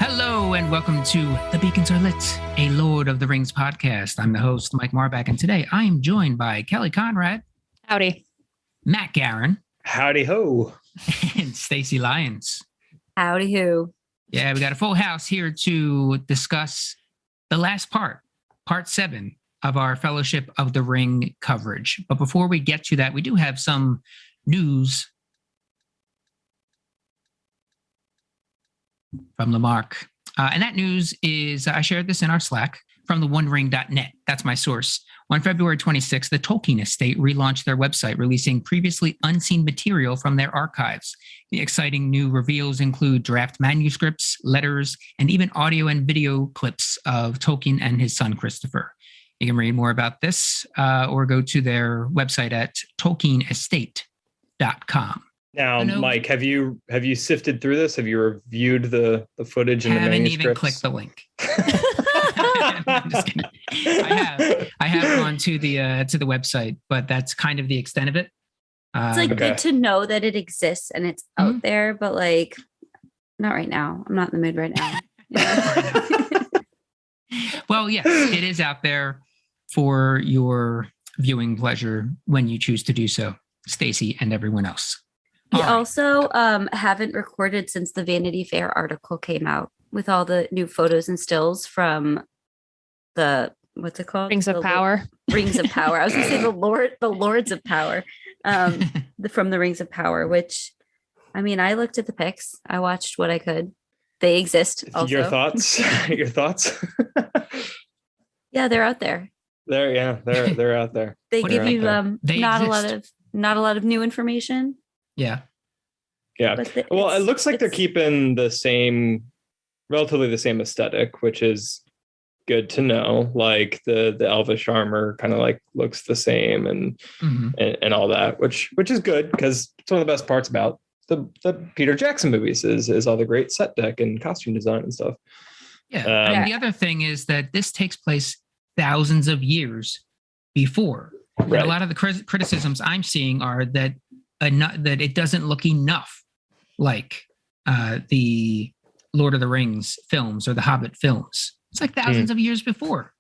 Hello and welcome to The Beacons Are Lit, a Lord of the Rings podcast. I'm the host, Mike Marbach, and today I am joined by Kelly Conrad. Howdy. Matt Guerin. Howdy ho. And Stacey Lyons. Howdy ho. Yeah, we got a full house here to discuss the last part 7 of our Fellowship of the Ring coverage. But before we get to that, we do have some news from Lamarck. And that news is, I shared this in our Slack from the onering.net. That's my source. On February 26th, the Tolkien estate relaunched their website, releasing previously unseen material from their archives. The exciting new reveals include draft manuscripts, letters, and even audio and video clips of Tolkien and his son, Christopher. You can read more about this or go to their website at tolkienestate.com. Now, Mike, have you sifted through this? Have you reviewed the footage and the manuscripts? Haven't even clicked the link. I'm just kidding. I have gone to the website, but that's kind of the extent of it. It's good to know that it exists and it's out there, but not right now. I'm not in the mood right now. Well, yes, it is out there for your viewing pleasure when you choose to do so, Stacey and everyone else. We also haven't recorded since the Vanity Fair article came out with all the new photos and stills from the, what's it called? Rings of Power. Rings of Power. I was going to say the Lords of Power from the Rings of Power, which, I mean, I looked at the pics. I watched what I could. They exist also. Your thoughts? Your thoughts? Yeah, they're out there. They're out there. They give you not exist. a lot of new information. Yeah. Well, it looks like they're keeping relatively the same aesthetic, which is good to know. Like the elvish armor kind of like looks the same and all that, which is good because it's one of the best parts about the Peter Jackson movies is all the great set deck and costume design and stuff. Yeah. And the other thing is that this takes place thousands of years before. Right. And a lot of the criticisms I'm seeing are that it doesn't look enough like the Lord of the Rings films or the Hobbit films. It's like thousands of years before.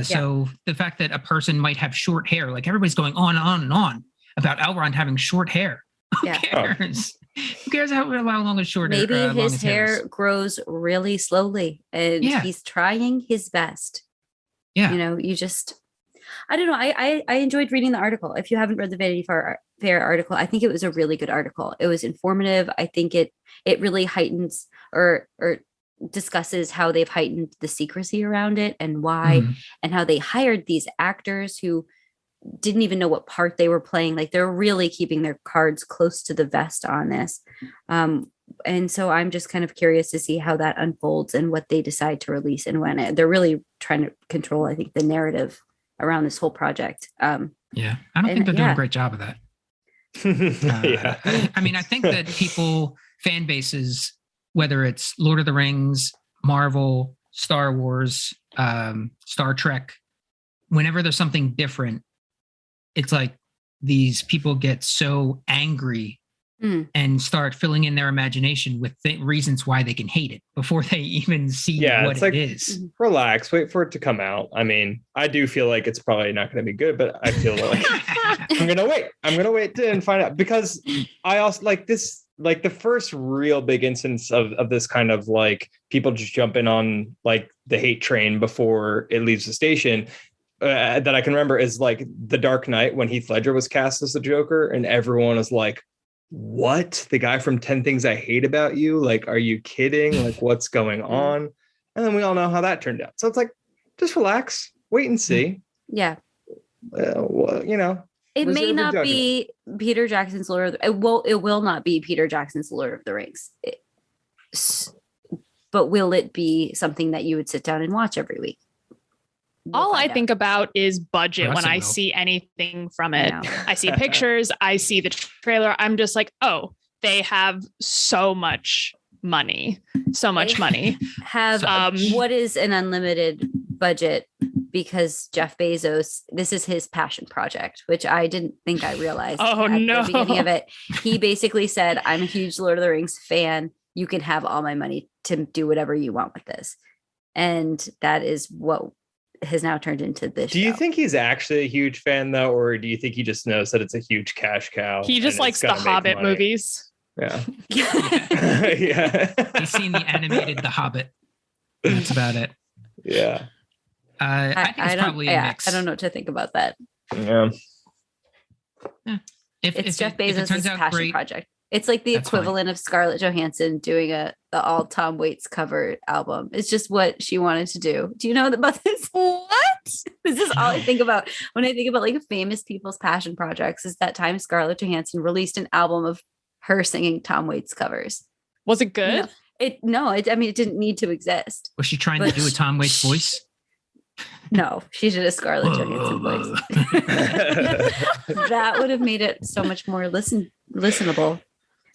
So the fact that a person might have short hair, like everybody's going on and on and on about Elrond having short hair. Who cares? Who cares how long his short hair? Maybe his hair grows really slowly and he's trying his best. Yeah. I don't know. I enjoyed reading the article. If you haven't read the Vanity Fair article, I think it was a really good article. It was informative. I think it really heightens or discusses how they've heightened the secrecy around it and why, and how they hired these actors who didn't even know what part they were playing. Like they're really keeping their cards close to the vest on this. And so I'm just kind of curious to see how that unfolds and what they decide to release and when. They're really trying to control, I think, the narrative around this whole project. I don't think they're doing a great job of that. I mean, I think that fan bases, whether it's Lord of the Rings, Marvel, Star Wars, Star Trek, whenever there's something different, it's like these people get so angry and start filling in their imagination with reasons why they can hate it before they even see what it is. Relax, wait for it to come out. I mean, I do feel like it's probably not going to be good, but I feel like I'm going to wait and find out, because I also like this, like the first real big instance of this kind of like people just jumping on like the hate train before it leaves the station. That I can remember is like The Dark Knight, when Heath Ledger was cast as the Joker and everyone was like, what? The guy from 10 Things I Hate About You? Like, are you kidding? Like, what's going on? And then we all know how that turned out. So it's like, just relax, wait and see. Yeah. It may not be Peter Jackson's Lord of the It will not be Peter Jackson's Lord of the Rings. But will it be something that you would sit down and watch every week? All I think about is budget when I see anything from it. I see pictures, I see the trailer. I'm just like, oh, they have so much money. Have what is an unlimited budget? Because Jeff Bezos, this is his passion project, which I didn't think I realized. Oh, at the beginning of it. He basically said, I'm a huge Lord of the Rings fan. you can have all my money to do whatever you want with this. And that is what has now turned into this Do you think he's actually a huge fan though, or do you think he just knows that it's a huge cash cow? He just likes the Hobbit movies. Yeah. Yeah. He's seen the animated The Hobbit. That's about it. Yeah. I think it's probably a mix. I don't know what to think about that. Yeah. It's Jeff Bezos' passion project. It's like the equivalent of Scarlett Johansson doing the all Tom Waits cover album. It's just what she wanted to do. Do you know about this? What? This is all I think about when I think about like famous people's passion projects. Is that time Scarlett Johansson released an album of her singing Tom Waits covers. Was it good? It didn't need to exist. Was she trying to do a Tom Waits voice? No, she did a Scarlett Johansson voice. That would have made it so much more listenable.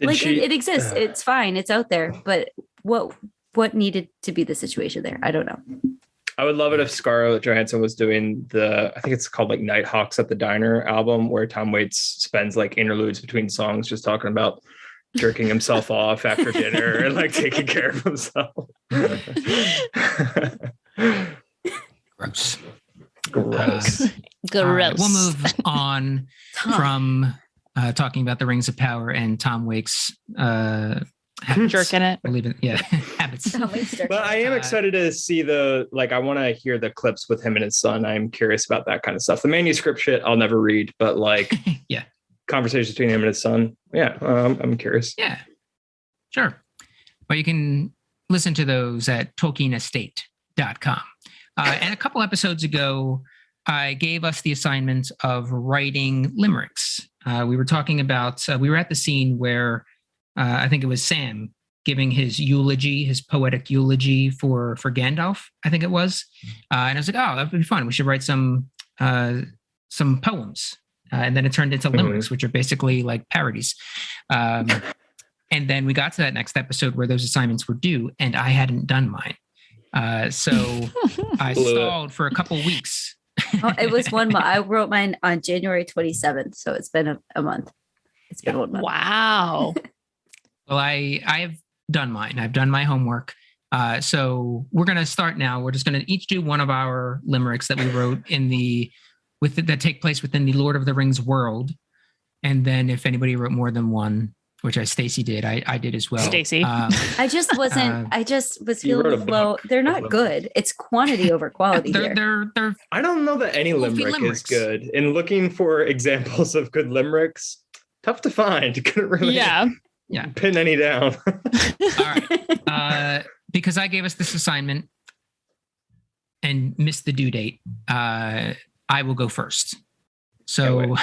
It exists. It's fine. It's out there. But what needed to be the situation there? I don't know. I would love it if Scarlett Johansson was doing I think it's called like Nighthawks at the Diner album, where Tom Waits spends like interludes between songs just talking about jerking himself off after dinner and like taking care of himself. Gross. Gross. Right, we'll move on from talking about the Rings of Power and Tom Waits jerking it. Believe it, yeah, habits. But I am excited to see I want to hear the clips with him and his son. I'm curious about that kind of stuff. The manuscript shit I'll never read, but like, yeah, conversations between him and his son. Yeah, I'm curious. Yeah, sure. Well, you can listen to those at tolkienestate.com. And a couple episodes ago, I gave us the assignment of writing limericks. We were talking about, we were at the scene where I think it was Sam giving his eulogy, his poetic eulogy for Gandalf, I think it was. And I was like, oh, that would be fun. We should write some poems. And then it turned into limericks, which are basically like parodies. And then we got to that next episode where those assignments were due, and I hadn't done mine. So I stalled for a couple weeks. It was 1 month. I wrote mine on January 27th. So it's been a month. It's been 1 month. Wow. Well, I have done mine. I've done my homework. So we're going to start now. We're just going to each do one of our limericks that we wrote that take place within the Lord of the Rings world. And then if anybody wrote more than one, which Stacy did, I did as well. Stacy. I just was feeling low. They're not good. It's quantity over quality. They're I don't know that any limerick is good. In looking for examples of good limericks, tough to find. Couldn't really pin any down. All right. Because I gave us this assignment and missed the due date, I will go first. So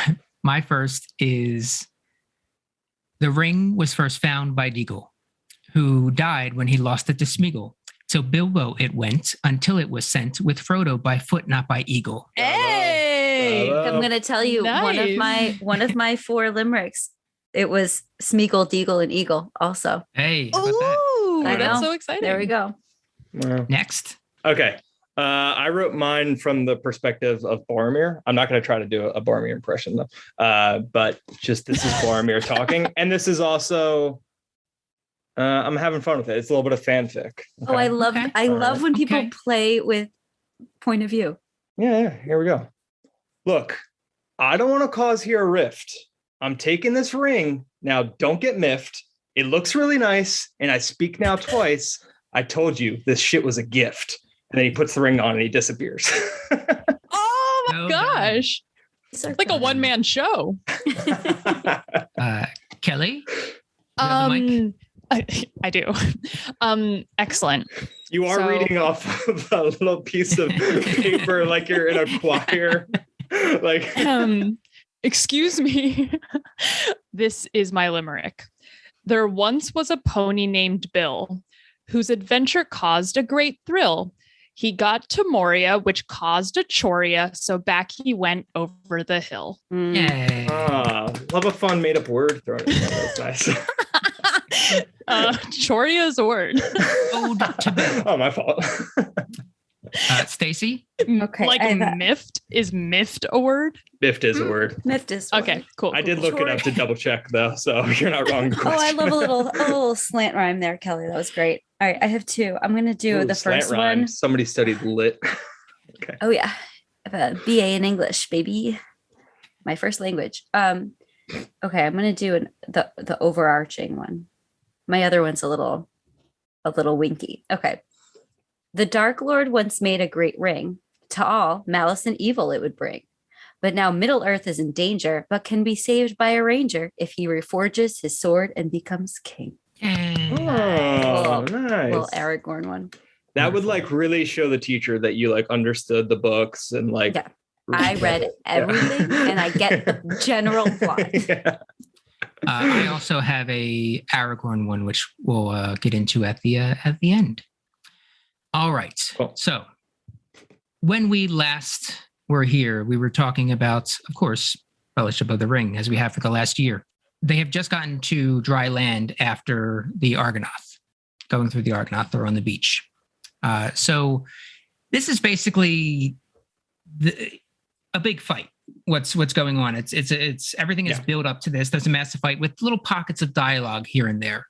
my first is: the ring was first found by Deagle, who died when he lost it to Smeagol. So Bilbo it went until it was sent with Frodo by foot, not by eagle. Hey, I'm going to tell you one of my 4 limericks. It was Smeagol, Deagle, and Eagle also. Hey, how about that? That's so exciting. There we go. Wow. Next. Okay. I wrote mine from the perspective of Boromir. I'm not going to try to do a Boromir impression though. But just this is Boromir talking. And this is also, I'm having fun with it. It's a little bit of fanfic. Okay? Oh, I love when people play with point of view. Yeah, here we go. Look, I don't want to cause here a rift. I'm taking this ring. Now, don't get miffed. It looks really nice. And I speak now twice. I told you this shit was a gift. And then he puts the ring on and he disappears. Oh my gosh. It's like a one-man show. Kelly? I do. Excellent. You are reading off of a little piece of paper like you're in a choir. Like excuse me. This is my limerick. There once was a pony named Bill, whose adventure caused a great thrill. He got to Moria, which caused a choria, so back he went over the hill. Yay. Love a fun made-up word thrown in there. That's nice. Choria is a word. Ode to Bill. Oh, my fault. Stacy? Okay, Like miffed? Is miffed a word? Miffed is a word. Miffed is okay. Cool. I did look it up to double check though, so you're not wrong. Oh, I love a little slant rhyme there, Kelly. That was great. All right, I have two. I'm gonna do the first one. Somebody studied lit. Okay. Oh yeah, I have a BA in English, baby. My first language. Okay, I'm gonna do the overarching one. My other one's a little winky. Okay. The Dark Lord once made a great ring. To all, malice and evil it would bring. But now Middle Earth is in danger, but can be saved by a ranger if he reforges his sword and becomes king. Oh, nice. Little Aragorn one. That would like really show the teacher that you like understood the books and like. Yeah. I read everything and I get the general plot. Yeah. I also have a Aragorn one, which we'll get into at the end. All right. Cool. So when we last were here, we were talking about, of course, Fellowship of the Ring, as we have for the last year. They have just gotten to dry land after the Argonath, going through the Argonath or on the beach. So this is basically a big fight. What's going on? It's everything is built up to this. There's a massive fight with little pockets of dialogue here and there.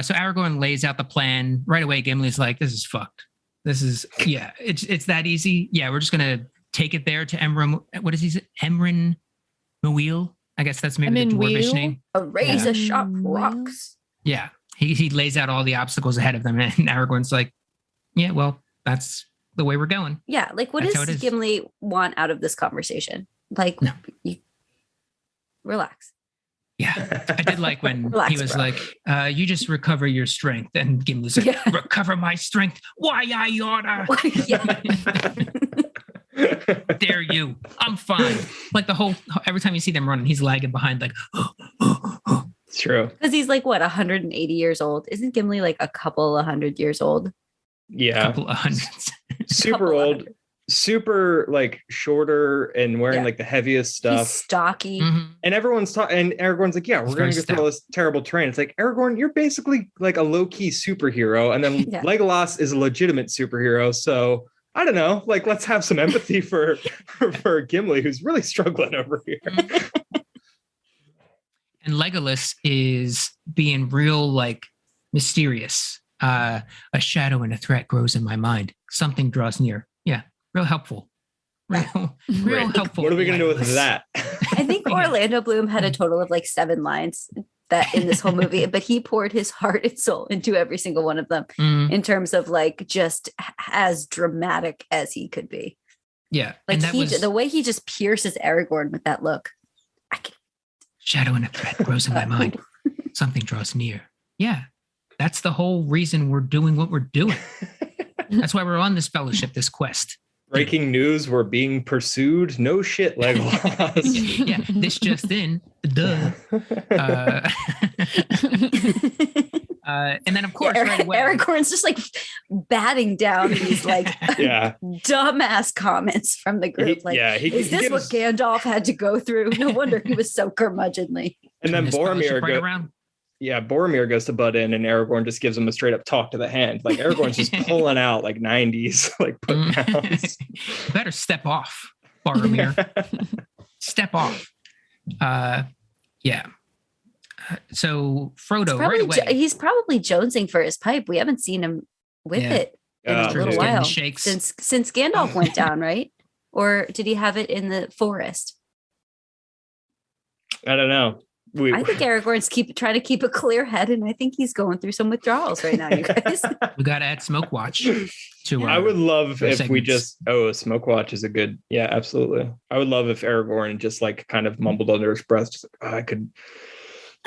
So Aragorn lays out the plan right away. Gimli's like, "This is fucked. This is it's that easy. Yeah, we're just gonna take it there to Emran. What is he? Emran Muil. I guess that's maybe the dwarvish name. A razor sharp rocks. Yeah, he lays out all the obstacles ahead of them, and Aragorn's like, "Yeah, well, that's the way we're going." Yeah, like what does Gimli want out of this conversation? Like, you relax. Yeah, I did like when he was like, "You just recover your strength," and Gimli's like, "Recover my strength? Why I oughta?" Dare you? I'm fine. Like every time you see them running, he's lagging behind, like. It's true. Because he's like what, 180 years old? Isn't Gimli like a couple 100 years old? Yeah, a couple of hundreds. Super old. Super like shorter and wearing like the heaviest stuff. He's stocky. Mm-hmm. And everyone's talking, and Aragorn's like, "Yeah, we're going to go through all this terrible terrain." It's like, Aragorn, you're basically like a low-key superhero. And then Legolas is a legitimate superhero. So I don't know, like, let's have some empathy for Gimli, who's really struggling over here. And Legolas is being real, like, mysterious. A shadow and a threat grows in my mind. Something draws near. Yeah. Real helpful. Real helpful. What are we going to do with that? I think Orlando Bloom had a total of like 7 lines that in this whole movie, but he poured his heart and soul into every single one of them in terms of like just as dramatic as he could be. Yeah. Like the way he just pierces Aragorn with that look. Shadow and a threat grows in my mind. Something draws near. Yeah. That's the whole reason we're doing what we're doing. That's why we're on this fellowship, this quest. Breaking news, we're being pursued. No shit, Legolas. Yeah, this just in. Duh. And then, of course, right away, Aragorn's just like batting down these like dumbass comments from the group. Is this what Gandalf had to go through? No wonder he was so curmudgeonly. And then Boromir goes to butt in, and Aragorn just gives him a straight up talk to the hand. Like Aragorn's just pulling out like 90s, like put downs. Better step off, Boromir. Step off. So Frodo right away. He's probably jonesing for his pipe. We haven't seen him with it in a little while since Gandalf went down, right? Or did he have it in the forest? I don't know. I think Aragorn's trying to keep a clear head, and I think he's going through some withdrawals right now, you guys. We got to add Smoke Watch to I would love if we just Smoke Watch is a good, absolutely. I would love if Aragorn just like kind of mumbled under his breath, just like, I could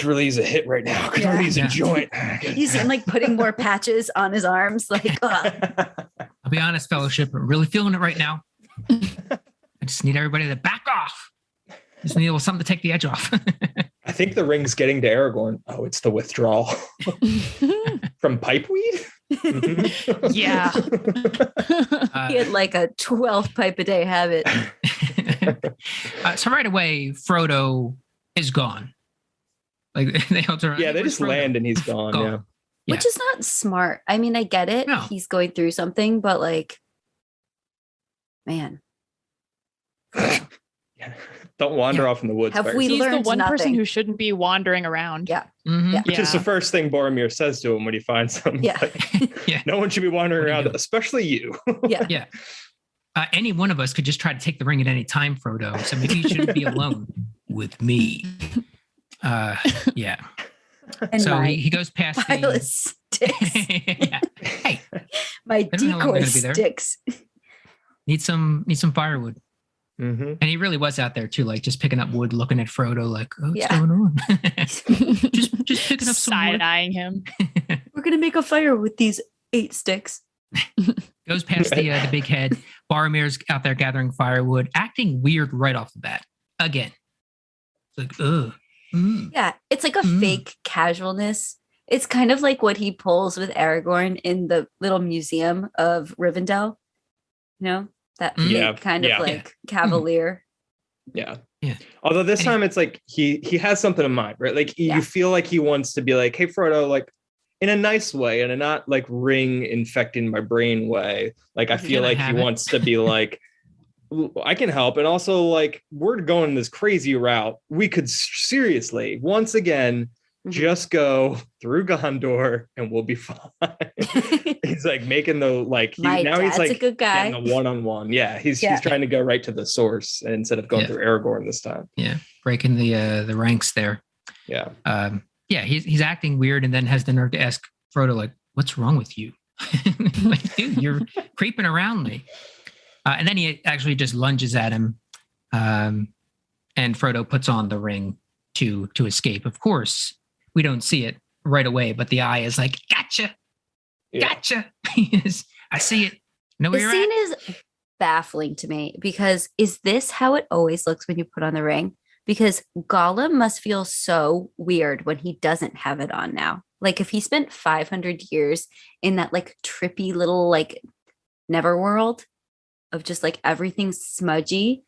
really use a hit right now. Could really use a joint. He's like putting more patches on his arms. Like, I'll be honest, Fellowship, I'm really feeling it right now. I just need everybody to back off. Just need a little something to take the edge off. I think the ring's getting to Aragorn. Oh, it's the withdrawal from pipeweed. Yeah. He had like a 12 pipe a day habit. So right away, Frodo is gone. Like they just land and he's gone. Yeah. Which is not smart. I mean, I get it. No. He's going through something, but like, Man. Yeah. Don't wander off in the woods. Have we He's learned the one person nothing? who shouldn't be wandering around. Yeah. Mhm. Yeah. Which is the first thing Boromir says to him when he finds him. Yeah. Like, Yeah. no one should be wandering What are you around, doing? especially you. Yeah. Yeah. Any one of us could just try to take the ring at any time, Frodo. So maybe you shouldn't be alone with me. Yeah. And So my he goes past pile of the. sticks. Yeah. Hey, My don't know how long they're decoy gonna be there. sticks. need some firewood. Mm-hmm. And he really was out there too, like just picking up wood, looking at Frodo, like, "Oh, what's Yeah. going on?" just picking up some wood. Side-eyeing him. We're gonna make a fire with these 8 sticks. Goes past the big head. Boromir's out there gathering firewood, acting weird right off the bat. Again, it's like, ugh. Mm. Yeah, it's like a fake casualness. It's kind of like what he pulls with Aragorn in the little museum of Rivendell. You know, that fake Yeah, kind of yeah. like cavalier. Yeah. Yeah. Although this And time it's like he has something in mind, right? Like Yeah. you feel like he wants to be like, hey, Frodo, like in a nice way, and a not like ring infecting my brain way. Like I feel Can I like he have it? wants to be like, I can help. And also like we're going this crazy route. We could seriously, once again, Mhm. just go through Gondor and we'll be fine. He's like making the like My now he's dad's like a good guy. getting the one-on-one. Yeah, he's Yeah. trying to go right to the source instead of going Yeah. through Aragorn this time. Yeah, breaking the ranks there. Yeah. Yeah, he's acting weird, and then has the nerve to ask Frodo, like, "What's wrong with you?" Like, dude, you're creeping around me. And then he actually just lunges at him, and Frodo puts on the ring to escape. Of course, we don't see it right away, but the eye is like, "Gotcha, Yeah. gotcha." I see it. Know where The you're scene at. is baffling to me because is this how it always looks when you put on the ring? Because Gollum must feel so weird when he doesn't have it on now. Like if he spent 500 years in that like trippy little like Neverworld of just like everything smudgy.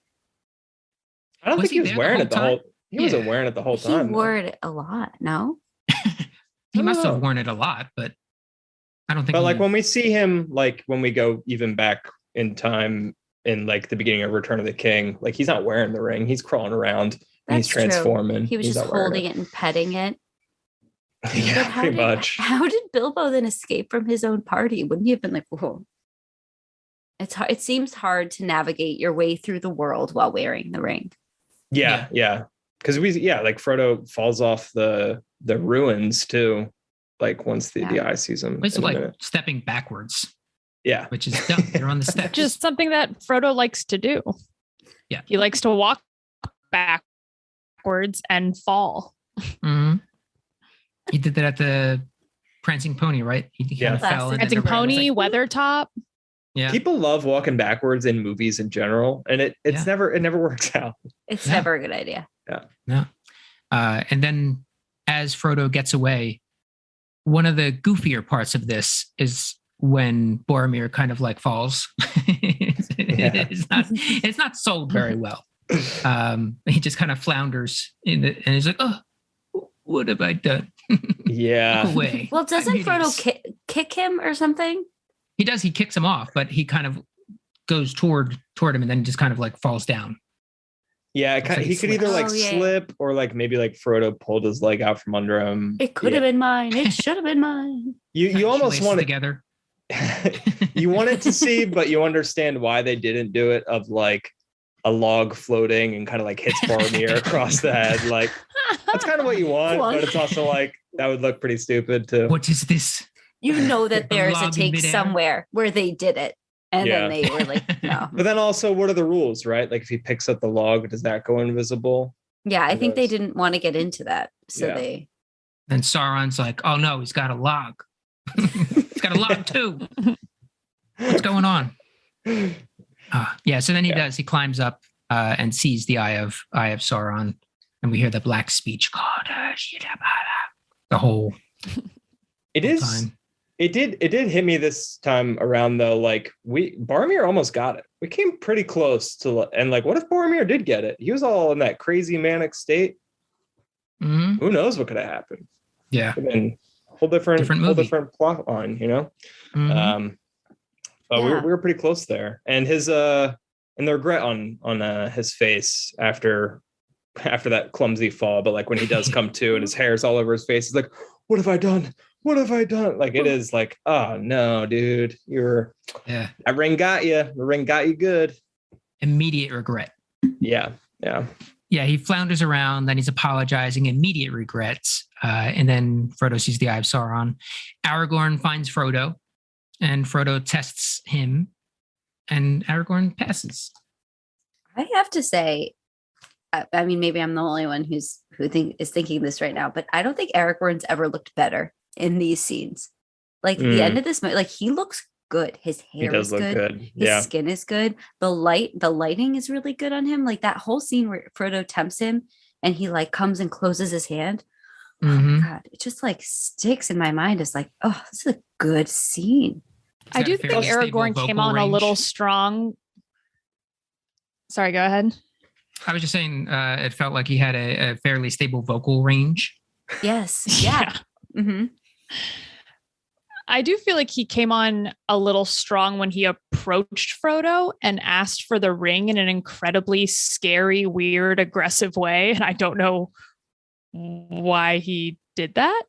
I don't Was think he he was there the wearing whole it the time? whole. He wasn't Yeah. wearing it the whole He time. though. wore it a lot, no? He must know. have worn it a lot, but I don't think. But like he- when we see him, like when we go even back in time in like the beginning of Return of the King, like he's not wearing the ring. He's crawling around and he's That's true. transforming. He was He's just not wearing holding it and petting it. Yeah, But pretty much. How did Bilbo then escape from his own party? Wouldn't he have been like, whoa? It's hard. It seems hard to navigate your way through the world while wearing the ring. Yeah. Because like Frodo falls off the ruins too. Like once the eye sees him. it's in a like minute. stepping backwards, Yeah. which is dumb. You're on the steps. Just something that Frodo likes to do. Yeah. He likes to walk backwards and fall. Mhm. He did that at the Prancing Pony, right? He kind of Yeah. fell. and then Prancing the ring was Pony, like, Weathertop. yeah. People love walking backwards in movies in general, and it Yeah. never works out. It's Yeah. never a good idea. And then as Frodo gets away, one of the goofier parts of this is when Boromir kind of like falls. It's not sold very well. He just kind of flounders in it, and he's like, "Oh, what have I done?" Yeah. Look away. Well, doesn't I'm Frodo hideous. kick him or something? He does. He kicks him off, but he kind of goes toward him, and then just kind of like falls down. Yeah, Looks like he he could either like slips. Oh, yeah. slip or like maybe like Frodo pulled his leg out from under him. It could have been mine. It should have been mine. You almost Shoelaces want it together. you want it to see, but you understand why they didn't do it of like a log floating and kind of like hits Boromir across the head. Like that's kind of what you want, but it's also like that would look pretty stupid too. What is this? You know that A there's a log in take midair. somewhere where they did it. And Yeah. then they were like, no. But then also, what are the rules, right? Like if he picks up the log, does that go invisible? Yeah, I think they Yes. didn't want to get into that. So Yeah. they Then Sauron's like, "Oh no, he's got a log. He's got a log too. What's going on?" Yeah. So then he does. He climbs up and sees the eye of Sauron, and we hear the black speech. The whole It is. time. It did hit me this time around though. Like Boromir almost got it. We came pretty close to, and like, what if Boromir did get it? He was all in that crazy manic state. Mhm. Who knows what could have happened? Yeah. And then whole different movie. plot line, you know. Mhm. But we Yeah. were pretty close there, and his and the regret on his face after that clumsy fall, but like when he does come to and his hair's all over his face, he's like, what have I done? What have I done? Like, it is like, oh no, dude, that ring got you. The ring got you good. Immediate regret. Yeah. He flounders around, then he's apologizing, immediate regrets. And then Frodo sees the Eye of Sauron. Aragorn finds Frodo, and Frodo tests him, and Aragorn passes. I have to say, I mean, maybe I'm the only one who is thinking this right now, but I don't think Aragorn's ever looked better in these scenes. Like the end of this movie, like he looks good. His hair is good. His skin is good. The lighting is really good on him. Like that whole scene where Frodo tempts him and he like comes and closes his hand. Oh my God, it just like sticks in my mind. It's like, oh, this is a good scene. I do think Aragorn came on a little strong. Sorry, go ahead. I was just saying, it felt like he had a fairly stable vocal range. Yes. Yeah. Mm-hmm. I do feel like he came on a little strong when he approached Frodo and asked for the ring in an incredibly scary, weird, aggressive way. And I don't know why he did that.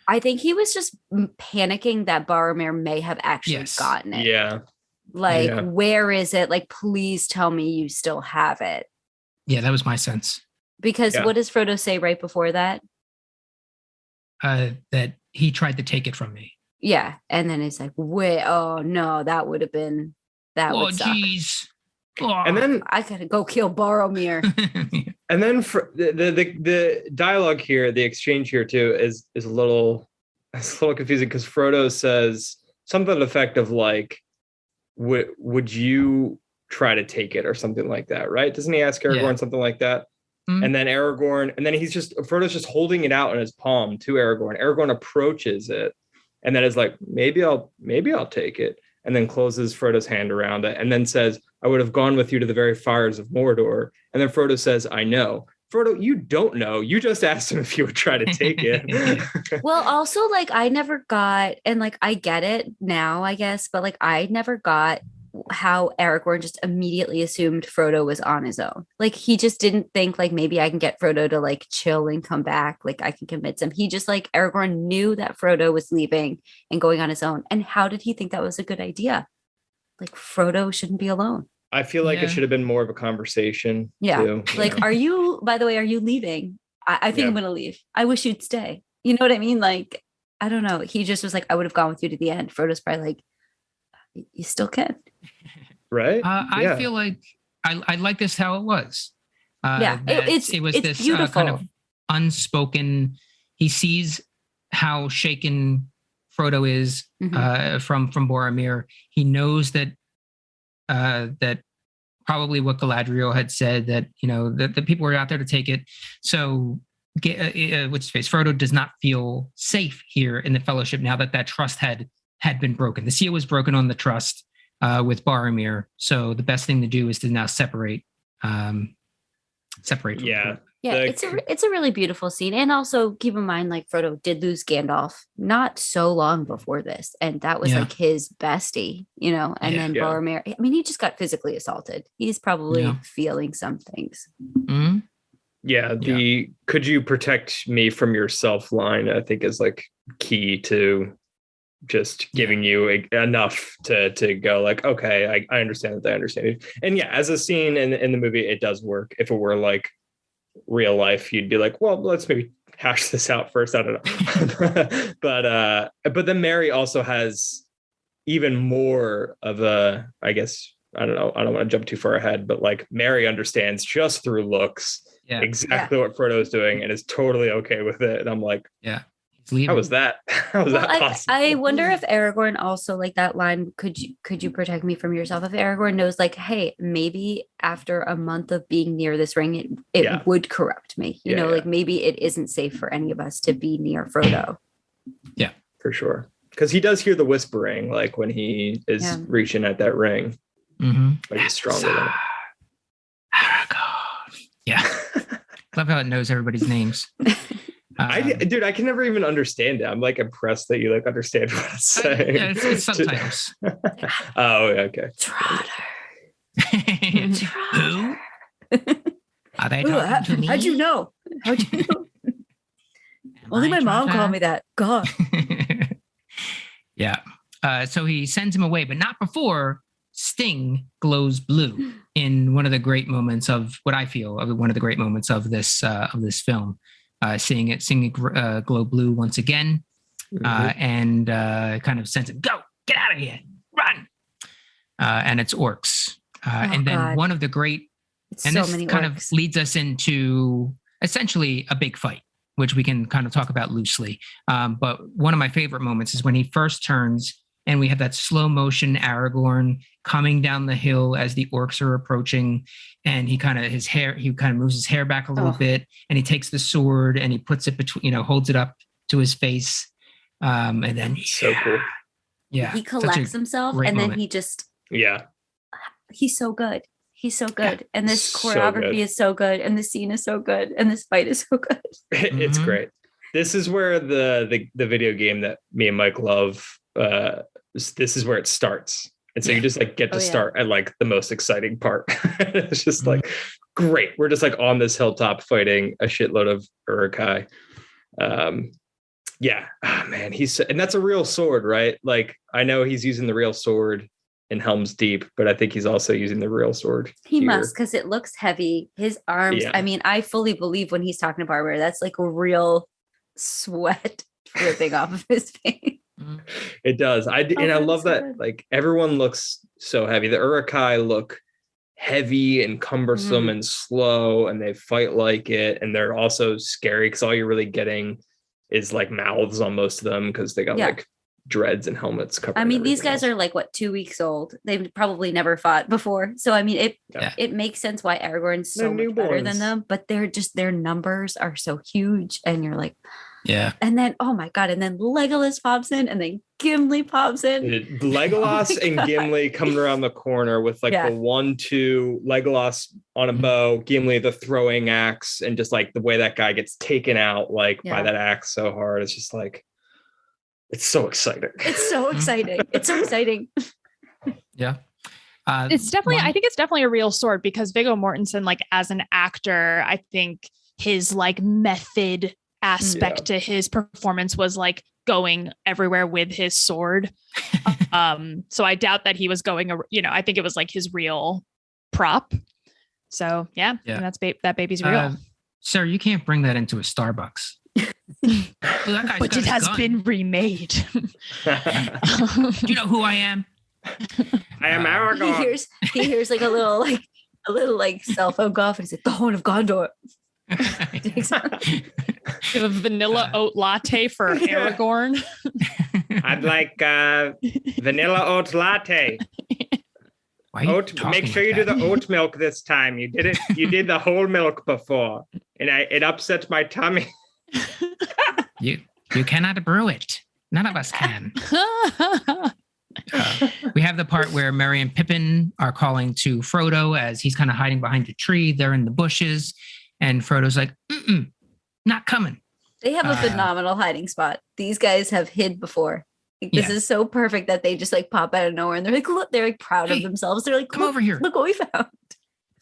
I think he was just panicking that Boromir may have actually gotten it. Yeah. Like, where is it? Like, please tell me you still have it. Yeah, that was my sense. Because what does Frodo say right before that? That he tried to take it from me. Yeah. And then it's like, wait, oh no, that would have been, that would suck. Geez. Oh. And then I gotta go kill Boromir. And then for the dialogue here, the exchange here too is a little confusing because Frodo says something to the effect of like, would you try to take it or something like that, right? Doesn't he ask Aragorn something like that? Mm-hmm. And then Frodo's just holding it out in his palm to Aragorn. Aragorn approaches it and then is like, maybe I'll take it. And then closes Frodo's hand around it and then says, I would have gone with you to the very fires of Mordor. And then Frodo says, I know. Frodo, you don't know. You just asked him if you would try to take it. Well, also, like, I never got, and like, I get it now, I guess, but like, I never got how Aragorn just immediately assumed Frodo was on his own. Like, he just didn't think like, maybe I can get Frodo to like chill and come back. Like, I can convince him. He just like, Aragorn knew that Frodo was leaving and going on his own. And how did he think that was a good idea? Like, Frodo shouldn't be alone. I feel like it should have been more of a conversation. Yeah. Too, like, are you, by the way, are you leaving? I think I'm going to leave. I wish you'd stay. You know what I mean? Like, I don't know. He just was like, I would have gone with you to the end. Frodo's probably like, you still can. Right. I feel like I like this how it was. It was this beautiful. Kind of unspoken. He sees how shaken Frodo is from Boromir. He knows that probably what Galadriel had said, that that the people were out there to take it. So Frodo does not feel safe here in the Fellowship now that trust had been broken. The seal was broken on the trust with Boromir. So the best thing to do is to now separate. Yeah. It's a really beautiful scene. And also keep in mind, like, Frodo did lose Gandalf not so long before this. And that was like his bestie, and then Boromir, I mean, he just got physically assaulted. He's probably feeling some things. Mm-hmm. Yeah. Could you protect me from yourself line, I think is like key to just giving you enough to go like, okay, I understand that. I understand it. And as a scene in the movie, it does work. If it were like real life, you'd be like, well, let's maybe hash this out first. I don't know. but then Mary also has even more of a, I guess, I don't know. I don't want to jump too far ahead, but like Mary understands just through looks exactly what Frodo's doing and is totally okay with it. And I'm like, how was that? How was that possible? I wonder if Aragorn also, like, that line, could you protect me from yourself? If Aragorn knows, like, hey, maybe after a month of being near this ring, it would corrupt me. You know, like maybe it isn't safe for any of us to be near Frodo. Yeah, for sure. Because he does hear the whispering, like when he is reaching at that ring. Mm-hmm. Like he's stronger than it. Aragorn. Yeah. Love how it knows everybody's names. Dude, I can never even understand it. I'm like impressed that you like understand what it's saying. It's subtitles. Oh, okay. Who? Are they talking to me? How'd you know? Only my mom called me that. God. Yeah. So he sends him away, but not before Sting glows blue in one of the great moments of what I feel of one of the great moments of this film. Seeing it glow blue once again, and kind of sends him, go, get out of here, run. And it's orcs. And then God. One of the great, It's and so this many kind orcs. of leads us into essentially a big fight, which we can kind of talk about loosely. But one of my favorite moments is when he first turns and we have that slow motion Aragorn coming down the hill as the orcs are approaching. And he kind of moves his hair back a little bit, and he takes the sword and he puts it between, holds it up to his face. And then So cool. Yeah. He collects himself and then he just, he's so good. He's so good. Yeah. And this choreography is so good. And the scene is so good. And this fight is so good. It's great. This is where the video game that me and Mike love, this is where it starts. And so you just like get to start at like the most exciting part. It's just like, great. We're just like on this hilltop fighting a shitload of Uruk-hai. Yeah. Oh, man. And that's a real sword, right? Like, I know he's using the real sword in Helm's Deep, but I think he's also using the real sword. He must, because it looks heavy. His arms, I mean, I fully believe when he's talking to Barbara, that's like a real sweat dripping off of his face. It does. I love that. Good. Like, everyone looks so heavy. The Uruk-hai look heavy and cumbersome and slow, and they fight like it. And they're also scary because all you're really getting is like mouths on most of them because they got like dreads and helmets covered. I mean, these guys are like 2 weeks old. They've probably never fought before. So I mean, it makes sense why Aragorn's so much better than them, but their numbers are so huge, and you're like, and then oh my god, and then Legolas pops in, and then Gimli pops in. Legolas and Gimli coming around the corner with like the 1-2, Legolas on a bow, Gimli the throwing axe, and just like the way that guy gets taken out by that axe so hard. It's just like, it's so exciting. It's so exciting. It's so exciting. Yeah. It's definitely, I think it's definitely a real sword, because Viggo Mortensen, like as an actor, I think his like method aspect to his performance was like going everywhere with his sword. So I doubt that he was going, I think it was like his real prop. So and that's that baby's real. Sir, you can't bring that into a Starbucks. But it has been remade. Do you know who I am? I am Aragorn. He hears like a little cell phone cough, and he's like, the Horn of Gondor. A vanilla oat latte for Aragorn. I'd like vanilla oat latte. Make sure you do the oat milk this time. You did the whole milk before, and it upsets my tummy. You cannot brew it. None of us can. We have the part where Merry and Pippin are calling to Frodo as he's kind of hiding behind a tree. They're in the bushes, and Frodo's like, not coming. They have a phenomenal hiding spot. These guys have hid before. Like, this is so perfect that they just like pop out of nowhere, and they're like, look, they're like proud of themselves. They're like, come over here. Look what we found.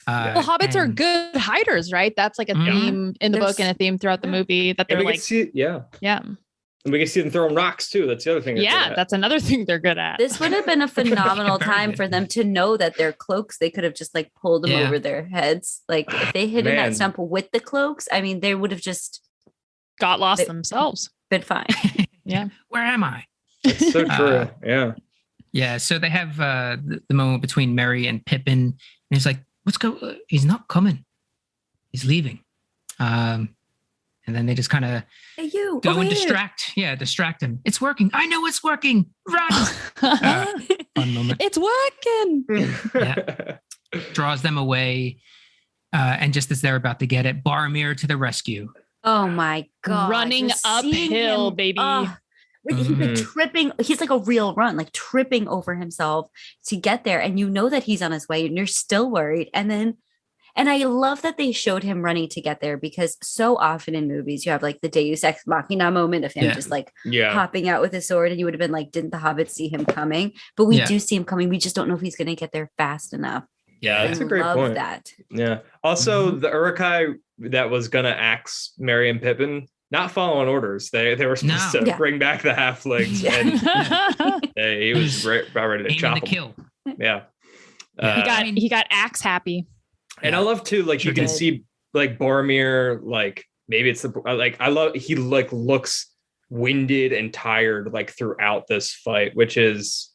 Well, hobbits are good hiders, right? That's like a theme in the book and a theme throughout the movie, that they're like, And we can see them throwing rocks too. That's the other thing. That's another thing they're good at. This would have been a phenomenal time for them to know that their cloaks, they could have just like pulled them over their heads. Like if they hid in that stump with the cloaks, I mean, they would have just got lost themselves. Been fine. Where am I? It's so true. Yeah. So they have the moment between Merry and Pippin, and he's like, let's go. He's not coming. He's leaving. And then they just kind of go and distract him. It's working. I know it's working. Run. Fun moment. It's working. Draws them away. And just as they're about to get it, Boromir to the rescue. Oh my God. Running uphill, baby. He's been tripping. He's like a real run, like tripping over himself to get there. And you know that he's on his way and you're still worried. And I love that they showed him running to get there, because so often in movies you have like the Deus Ex Machina moment of him just like hopping out with his sword, and you would have been like, didn't the hobbits see him coming? But we do see him coming. We just don't know if he's going to get there fast enough. Yeah, that's a great love point. That. Yeah. Also, the Uruk-hai that was gonna axe Merry and Pippin, not following orders. They were supposed to bring back the halflings, and he was about ready to chop the kill. Yeah. He got axe happy. And I love too, like you can see like Boromir, like maybe it's he like looks winded and tired like throughout this fight, which is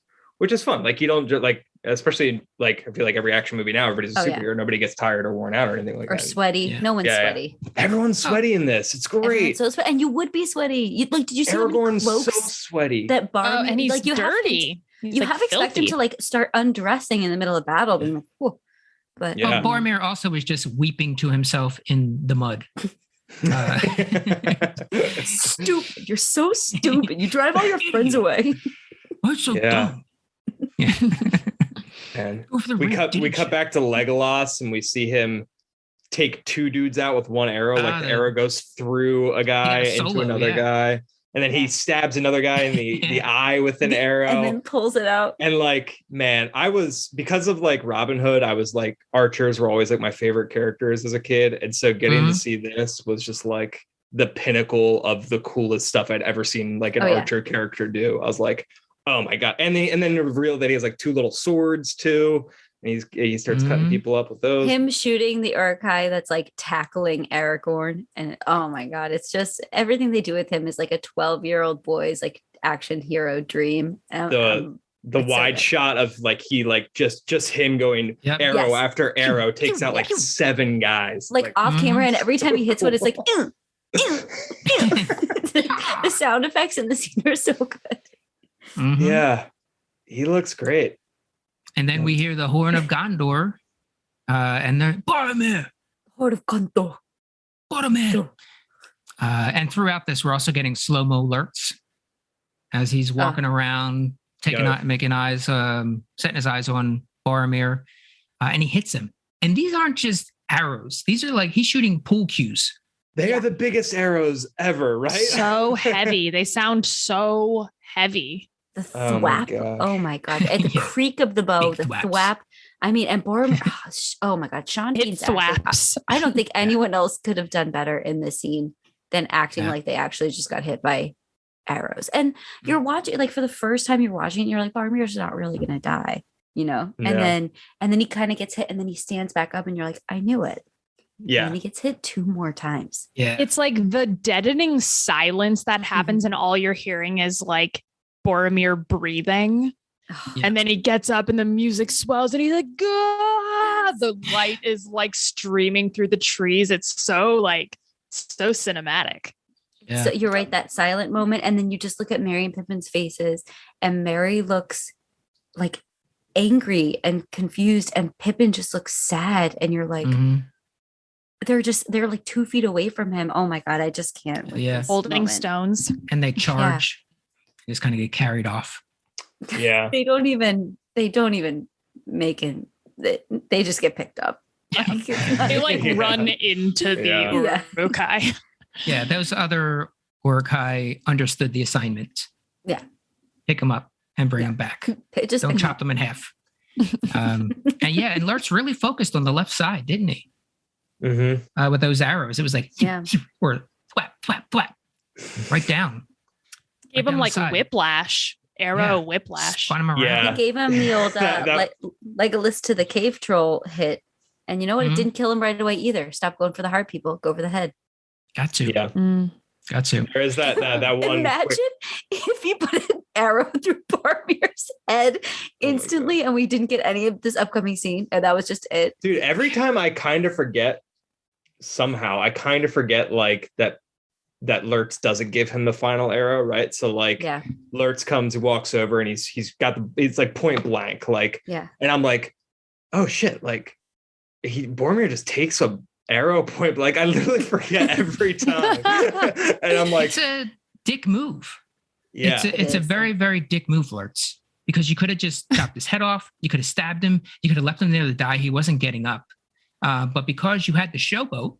fun. Like you don't like, especially like I feel like every action movie now, everybody's a superhero. Nobody gets tired or worn out or anything like that. Or sweaty. Yeah. No one's sweety. Everyone's sweaty in this. It's great. So sweaty. And you would be sweaty. Did you see Aragorn's so sweaty? That Boromir, and he's dirty. You have expect him to like start undressing in the middle of battle, being like, whoa. But Boromir also was just weeping to himself in the mud. Stupid. You're so stupid. You drive all your friends away. I'm so dumb. Yeah. And we cut back to Legolas and we see him take two dudes out with one arrow. Like the arrow goes through a guy into another guy. And then he stabs another guy in the eye with an arrow. And then pulls it out. And like, man, because of like Robin Hood, I was like, archers were always like my favorite characters as a kid. And so getting to see this was just like the pinnacle of the coolest stuff I'd ever seen like an archer character do. I was like, oh my God. And then reveal that he has like two little swords too. And he starts cutting people up with those. Him shooting the Uruk-hai that's like tackling Aragorn. And oh my God, it's just everything they do with him is like a 12-year-old boy's like action hero dream. The wide shot of like he like just him going arrow after arrow takes out like 7 guys. Like off camera, and every time he hits one, it's like the sound effects in the scene are so good. Yeah, he looks great. And then we hear the Horn of Gondor, and they're Boromir. Horn of Gondor. Boromir. And throughout this, we're also getting slow-mo alerts as he's walking around, making eyes, setting his eyes on Boromir, and he hits him. And these aren't just arrows; these are like he's shooting pool cues. They are the biggest arrows ever, right? So heavy. They sound so heavy. The thwap. Oh my God. And the creak of the bow, the thwap. I mean, and Boromir, oh my God. Sean Bean's thwaps. I don't think anyone else could have done better in this scene than acting like they actually just got hit by arrows. And you're watching, like for the first time you're watching it, you're like, Boromir's not really going to die, you know? And then he kind of gets hit and then he stands back up and you're like, I knew it. Yeah. And he gets hit 2 more times. Yeah. It's like the deadening silence that happens and all you're hearing is like Boromir breathing. And then he gets up and the music swells and he's like, God, the light is like streaming through the trees. It's so cinematic. Yeah. So you're right, that silent moment. And then you just look at Merry and Pippin's faces and Merry looks like angry and confused and Pippin just looks sad. And you're like, they're like 2 feet away from him. Oh my God, I just can't. Holding stones. And they charge. They just kind of get carried off. Yeah. They don't even make it. They just get picked up. They like run into the Uruk-hai. Yeah, those other Uruk-hai understood the assignment. Yeah. Pick them up and bring them back. Don't chop them in half. And Lurtz really focused on the left side, didn't he? With those arrows. It was like, or thwap, thwap, thwap. Right down. Gave him like whiplash. Whiplash. Spun him around. Yeah. He gave him the old Legolas to the cave troll hit. And you know what? It didn't kill him right away either. Stop going for the hard people. Go for the head. Got to. Yeah. Got to. There is that one. Imagine if you put an arrow through Boromir's head instantly and we didn't get any of this upcoming scene. And that was just it. Dude, every time I kind of forget like that Lurtz doesn't give him the final arrow, right? So like Lurtz comes, walks over and he's like point blank, like, and I'm like, oh shit, like Boromir just takes a arrow point blank. I literally forget every time. And I'm like, it's a dick move. Yeah. It's a very, very dick move, Lurtz, because you could have just chopped his head off. You could have stabbed him. You could have left him there to die. He wasn't getting up. But because you had the showboat,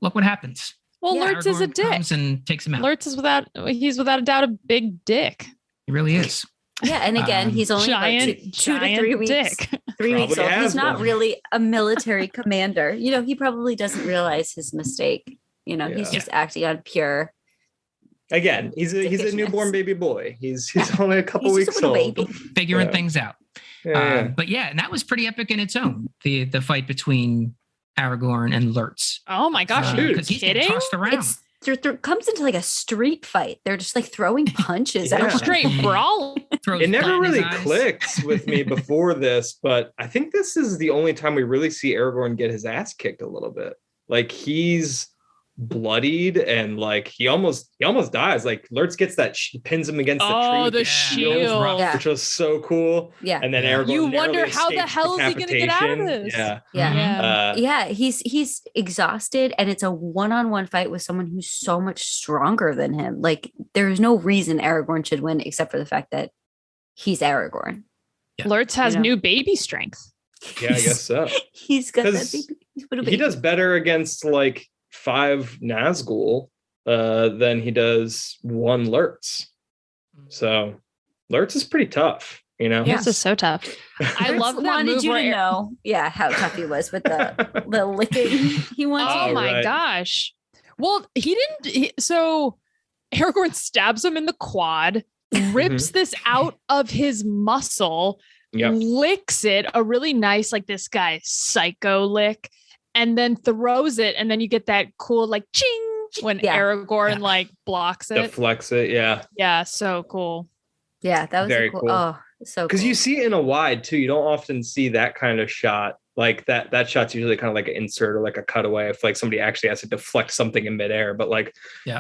look what happens. Well, Lurtz is a dick. Comes and takes him out. Lurtz is without a doubt a big dick. He really is. Yeah, and again, he's only giant, 2 to 3 weeks. Dick. 3 weeks Probably old. He's has not one. really a military commander. He probably doesn't realize his mistake. He's just acting on pure. Again, he's a Dickishness. newborn baby boy. He's only a couple He's weeks just a little old. baby. Figuring things out. Yeah. But yeah, and that was pretty epic in its own. The fight between Aragorn and Lurtz. Oh my gosh, are you Because he's getting kidding? tossed around. There comes into like a street fight. They're just like throwing punches. Yeah. out. Straight brawl. Throws It never blood in his really eyes. clicked with me before this, but I think this is the only time we really see Aragorn get his ass kicked a little bit. Like he's bloodied and like he almost dies. Like Lurtz gets that pins him against the tree. Oh, with the his shield. Yeah. which was so cool. Yeah. And then Yeah. Aragorn. You wonder narrowly how the escapes hell is he gonna get out of decapitation. this? Yeah. Yeah. Yeah. He's exhausted, and it's a one-on-one fight with someone who's so much stronger than him. Like there's no reason Aragorn should win except for the fact that he's Aragorn. Yeah. Lurtz has You know? new baby strength. Yeah, I guess so. He's got that 'Cause baby. He's put a He baby. does better against like 5 Nazgul than he does 1 Lurtz. So Lurtz is pretty tough, Yeah. This is so tough. I Lurtz love that wanted move you where to know, how tough he was with the licking he wants. Oh Oh, my right. gosh. Well, so Aragorn stabs him in the quad, rips this out of his muscle, Yep. licks it, a really nice, like this guy psycho lick, and then throws it. And then you get that cool, like, ching when Yeah. Aragorn Yeah. like blocks it. Deflects it, yeah. Yeah, so cool. Yeah, that was Very cool. cool. Oh, so Because cool. you see it in a wide too. You don't often see that kind of shot. Like that shot's usually kind of like an insert or like a cutaway if like somebody actually has to deflect something in midair. But like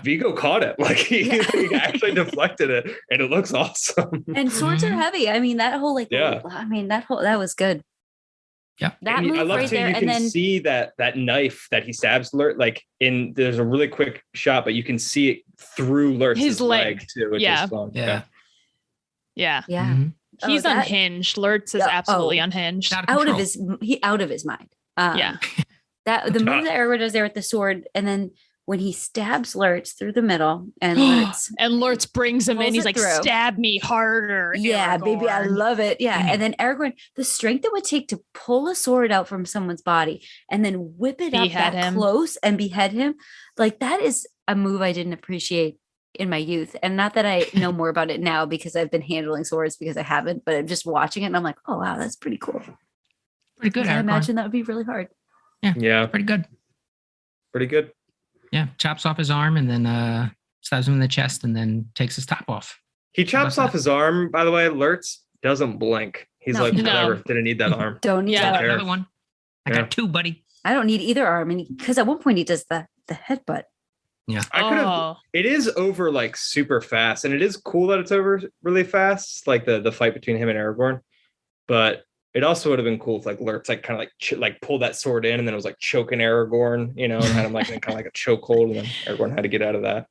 Viggo caught it. Like he actually deflected it and it looks awesome. And swords are Mhm. heavy. I mean, that whole that was good. Yeah. That And move I love right too, there, you and can then see that knife that he stabs Lurtz, like there's a really quick shot, but you can see it through Lurtz's His leg. too. Which Yeah. is fun. Yeah. Yeah. yeah, Mhm. He's that- unhinged. Lurtz is Yeah, absolutely unhinged. Out of out control. of his mind. Yeah. That the move that Aragorn does there with the sword, and then when he stabs Lurtz through the middle, and Lurtz, And Lurtz brings him in. Pulls He's it like, through. stab me harder. yeah, baby, I Aragorn." love it. Yeah, Mhm. and then Aragorn, the strength it would take to pull a sword out from someone's body and then whip it up Behead that him. close and behead him, like that is a move I didn't appreciate in my youth. And not that I know more about it now because I've been handling swords because I haven't, but I'm just watching it and I'm like, oh wow, that's pretty cool. Pretty good, I Aragorn. imagine that would be really hard. Yeah. Pretty good. Pretty good. Yeah. Chops off his arm and then stabs him in the chest and then takes his top off. He chops about off his arm, by the way. Lurtz doesn't blink. He's No. like, No. whatever, didn't need that arm. Don't need Yeah. that. Fair. Another one. I Yeah. got 2, buddy. I don't need either arm, and because at one point he does the headbutt. I could have. Oh. It is over like super fast, and it is cool that it's over really fast, like the fight between him and Aragorn. But it also would have been cool if like Lurtz like kind of like pulled that sword in, and then it was like choking Aragorn, and had him like in kind of like a chokehold, and then Aragorn had to get out of that.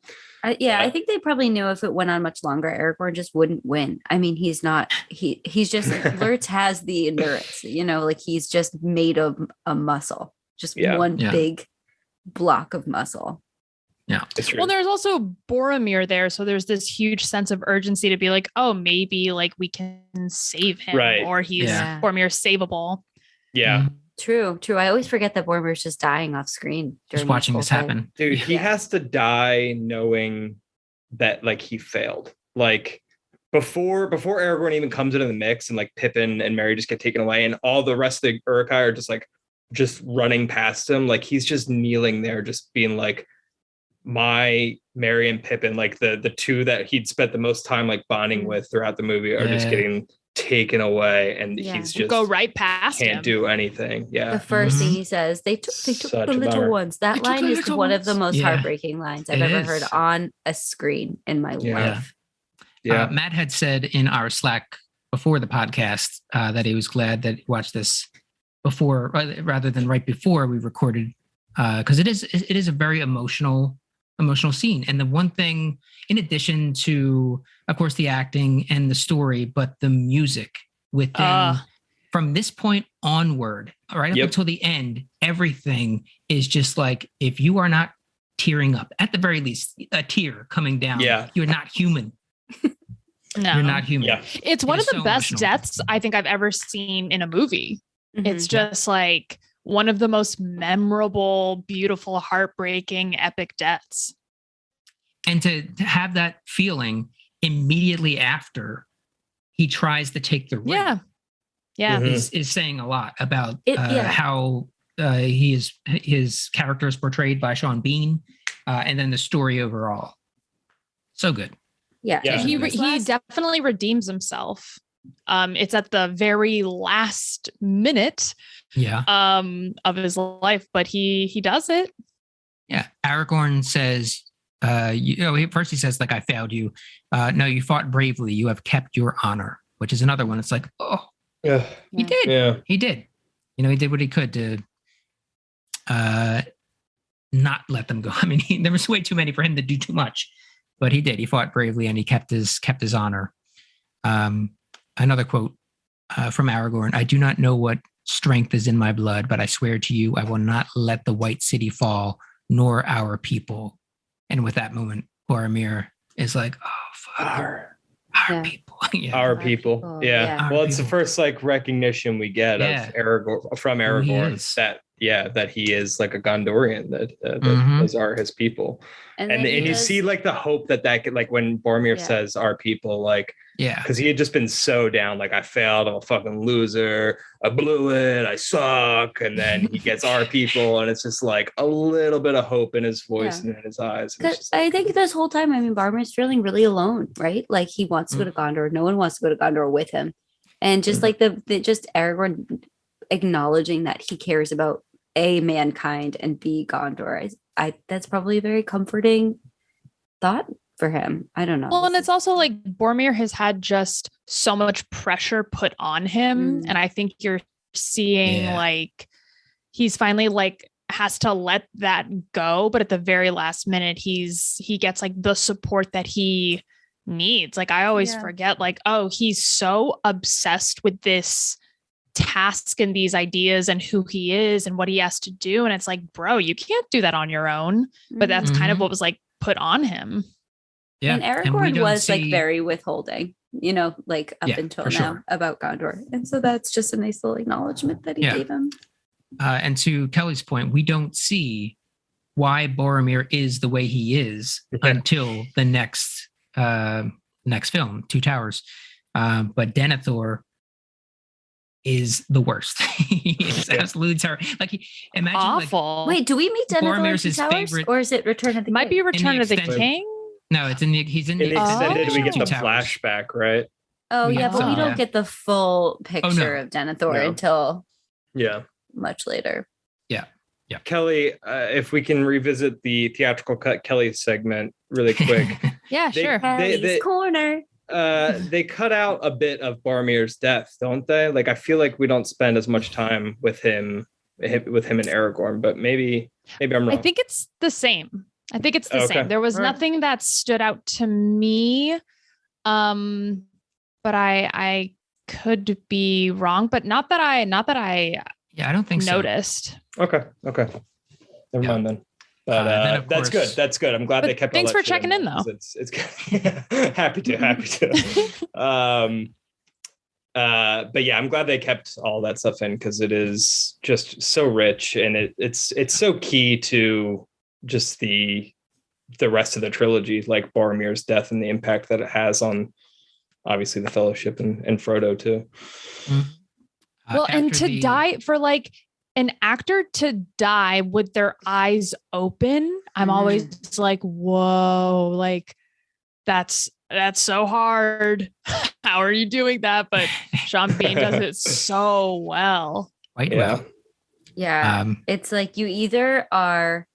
I think they probably knew if it went on much longer, Aragorn just wouldn't win. I mean, he's just Lurtz has the endurance, like he's just made of a muscle, just one big block of muscle. Yeah. It's true. Well, there's also Boromir there, so there's this huge sense of urgency to be like, oh, maybe like we can save him, Right. or he's Yeah. Boromir's savable. Yeah, True. I always forget that Boromir's just dying off screen. Just during watching whole this fight. happen. dude, he Yeah. has to die knowing that like he failed. Like before Aragorn even comes into the mix, and like Pippin and Merry just get taken away, and all the rest of the Uruk-hai are just running past him. Like he's just kneeling there, just being like, my Merry and Pippin, like the two that he'd spent the most time like bonding with throughout the movie, are just Yeah. getting taken away, and Yeah. he's just Go right past can't him. do anything. The Yeah, first thing Mhm. he says, they took Such the a little bummer. ones. They That took line the is little one of the ones. most Yeah. heartbreaking lines I've It ever is. heard on a screen in my Yeah. life. yeah. Matt had said in our Slack before the podcast that he was glad that he watched this before, rather than right before we recorded, because it is a very emotional scene. And the one thing, in addition to, of course, the acting and the story, but the music within from this point onward, right up Yep. until the end, everything is just like, if you are not tearing up, at the very least, a tear coming down, Yeah. you're not human. No. You're not human. Yeah. It's one of the so best emotional. deaths I think I've ever seen in a movie. Mhm. It's just like one of the most memorable, beautiful, heartbreaking, epic deaths. And to have that feeling immediately after he tries to take the ring Yeah. Yeah. Mhm. is saying a lot about Yeah. how his character is portrayed by Sean Bean, and then the story overall. So good. Yeah. Yeah. He This he last- definitely redeems himself. It's at the very last minute Yeah. of his life, but he does it. Yeah. Aragorn says, first he says, like, I failed you. No, you fought bravely. You have kept your honor, which is another one. It's like, oh, Yeah. he Yeah. did. Yeah. He did. He did what he could to not let them go. I mean, there was way too many for him to do too much, but he did. He fought bravely and he kept his honor. Another quote from Aragorn: I do not know what strength is in my blood, but I swear to you, I will not let the White City fall, nor our people. And with that moment, Boromir is like, oh, fuck. Our Yeah. people. Yeah. Our Our people. people, Yeah. yeah. Well, Our it's the people. first like recognition we get Yeah. of Aragorn from Who he Aragorn is. that he is like a Gondorian, that Mhm. those are his people. And And then he you does- see like the hope that could, like when Boromir Yeah. says our people, like, Yeah. because he had just been so down, like, I failed, I'm a fucking loser, I blew it, I suck. And then he gets our people, and it's just like a little bit of hope in his voice Yeah. and in his eyes. And it's 'Cause just like, I think this whole time, I mean, Boromir's feeling really alone, right? Like he wants to go to Gondor. No one wants to go to Gondor with him. And just Mhm. like the just Aragorn acknowledging that he cares about A, mankind, and B, Gondor. I that's probably a very comforting thought for him. I don't know. Well, and This it's also like Boromir has had just so much pressure put on him. Mm. And I think you're seeing Yeah. like he's finally like has to let that go. But at the very last minute, he gets like the support that he needs. Like I always Yeah. forget, like, oh, he's so obsessed with this task and these ideas and who he is and what he has to do. And it's like, bro, you can't do that on your own. But that's kind of Mhm. what was like put on him. Yeah. And we Aragorn don't was like see- very withholding, like up Yeah, until for now sure. about Gondor. And so that's just a nice little acknowledgement that he Yeah. gave him. And to Kelly's point, we don't see why Boromir is the way he is Yeah. until the next film, Two Towers. But Denethor is the worst. He is Yeah. absolutely terrible. Like, imagine Awful. Wait, do we meet Denethor in Boromir's Two his Towers? favorite- Or is it Return of the It might be King? Return of the extended- King. no, he's in in the extended, we get Two the Towers. flashback, right? Oh, we yeah, get but we some, don't yeah. get the full picture of Denethor No. until Yeah. much later. Kelly, if we can revisit the theatrical cut Kelly segment really quick. Yeah, They- sure. Kelly's Corner. They cut out a bit of Boromir's death, don't they? Like, I feel like we don't spend as much time with him and Aragorn, but maybe I'm wrong. I think it's the same. I think it's the Okay. same. There was All right. nothing that stood out to me. But I could be wrong, but not that I Yeah, I don't think noticed. Okay. Never Yeah. mind then. But then, of that's course- good. That's good. I'm glad But they kept. thanks all that for shit checking in, there, though. 'cause It's good. Happy to. But yeah, I'm glad they kept all that stuff in because it is just so rich and it's so key to just the rest of the trilogy, like Boromir's death and the impact that it has on obviously the Fellowship and Frodo too. Well, and after to die for like an actor to die with their eyes open, I'm always like, whoa, like that's so hard. How are you doing that? But Sean Bean does it so well. quite Yeah. well. Yeah. It's like you either are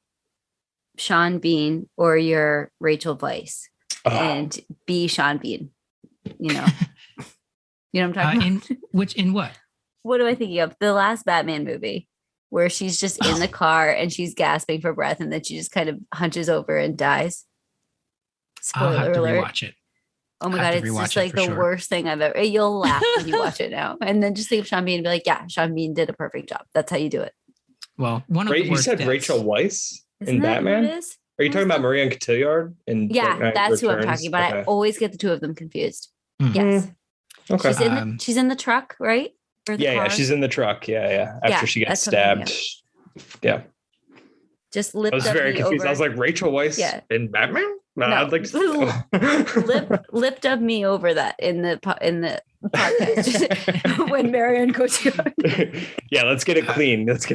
Sean Bean or you're Rachel Weisz. Oh, And be Sean Bean. You know what I'm talking about? In what? What am I thinking of? The last Batman movie where she's just in the car and she's gasping for breath and then she just kind of hunches over and dies. I'll have Spoiler to alert. rewatch it. Oh my have God, to it's rewatch just it like for the sure. worst thing I've ever. You'll laugh when you watch it now. And then just think of Sean Bean and be like, yeah, Sean Bean did a perfect job. That's how you do it. Well, one of the you worst said deaths. Rachel Weisz Isn't in that who Batman? it is? Are you talking about Marion Cotillard in Yeah, Dark Knight that's who I'm Returns? talking about. I Okay. always get the two of them confused. Yes. Okay. She's in the truck, right? Yeah, she's in the truck. Yeah. After she gets stabbed. Yeah. Just I was very confused. I was like, Rachel Weisz in Batman? No, I'd like to lipped me over that in the podcast when Marion Cotillard. Yeah, let's get it clean. This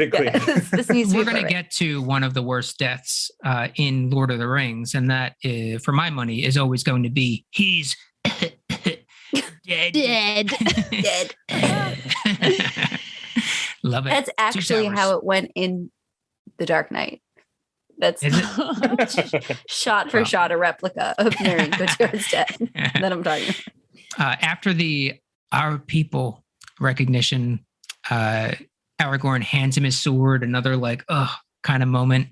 needs We're going to get to one of the worst deaths in Lord of the Rings, and that, for my money, is always going to be he's dead. Love it. That's actually how it went in The Dark Knight. That's shot for shot a replica of Marion Cotillard's death that I'm talking about. After the Our People recognition, Aragorn hands him his sword, another kind of moment.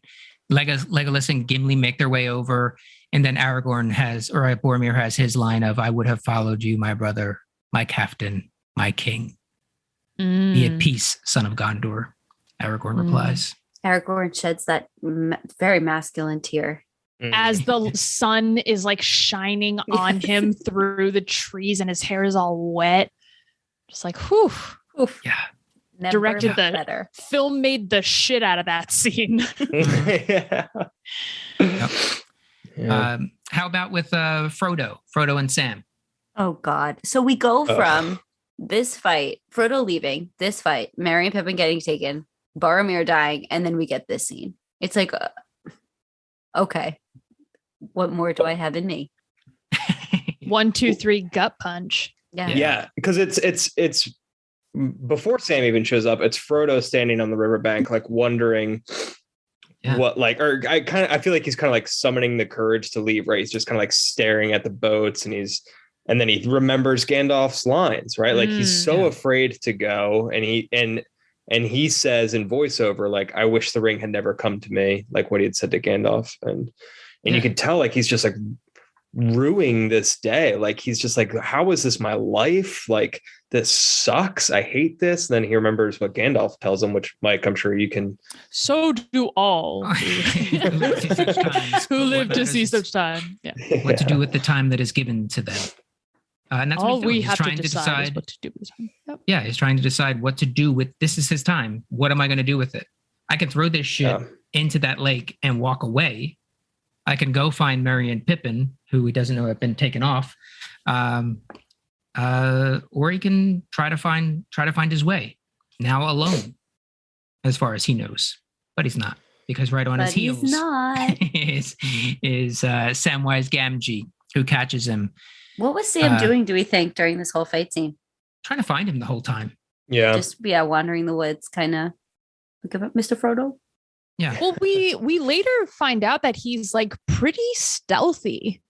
Legolas and Gimli make their way over, and then Boromir has his line of, "I would have followed you, my brother, my captain, my king. Be at peace, son of Gondor," Aragorn replies. Aragorn sheds that very masculine tear. As the sun is shining on him through the trees and his hair is all wet. Just whew. Yeah. Never directed the better. Film made the shit out of that scene. Yeah. How about with Frodo and Sam? Oh God. So we go from this fight, Frodo leaving, this fight, Merry and Pippin getting taken, Boromir dying, and then we get this scene. It's okay, what more do I have in me? 1, 2, 3 gut punch. Yeah, because it's before Sam even shows up, it's Frodo standing on the riverbank, wondering what, I feel like he's kind of summoning the courage to leave, right? He's just kind of staring at the boats, and then he remembers Gandalf's lines, right? He's so afraid to go, and he says in voiceover, I wish the ring had never come to me, what he had said to Gandalf. And you could tell, he's just ruining this day. He's just how is this my life? This sucks. I hate this. And then he remembers what Gandalf tells him, which, Mike, I'm sure you can. So do all who live to see such time. Yeah. What to do with the time that is given to them. And that's all what we have to decide is what to do with the time. Yep. Yeah, he's trying to decide what to do with this. Is his time. What am I going to do with it? I can throw this shit into that lake and walk away. I can go find Merry and Pippin, who he doesn't know have been taken off, or he can try to find his way now alone, as far as he knows. But he's not, because right on his heels is Samwise Gamgee, who catches him. What was Sam doing, do we think, during this whole fight scene? Trying to find him the whole time. Yeah. Just, wandering the woods, kind of like about Mr. Frodo. Yeah. Well, we later find out that he's pretty stealthy.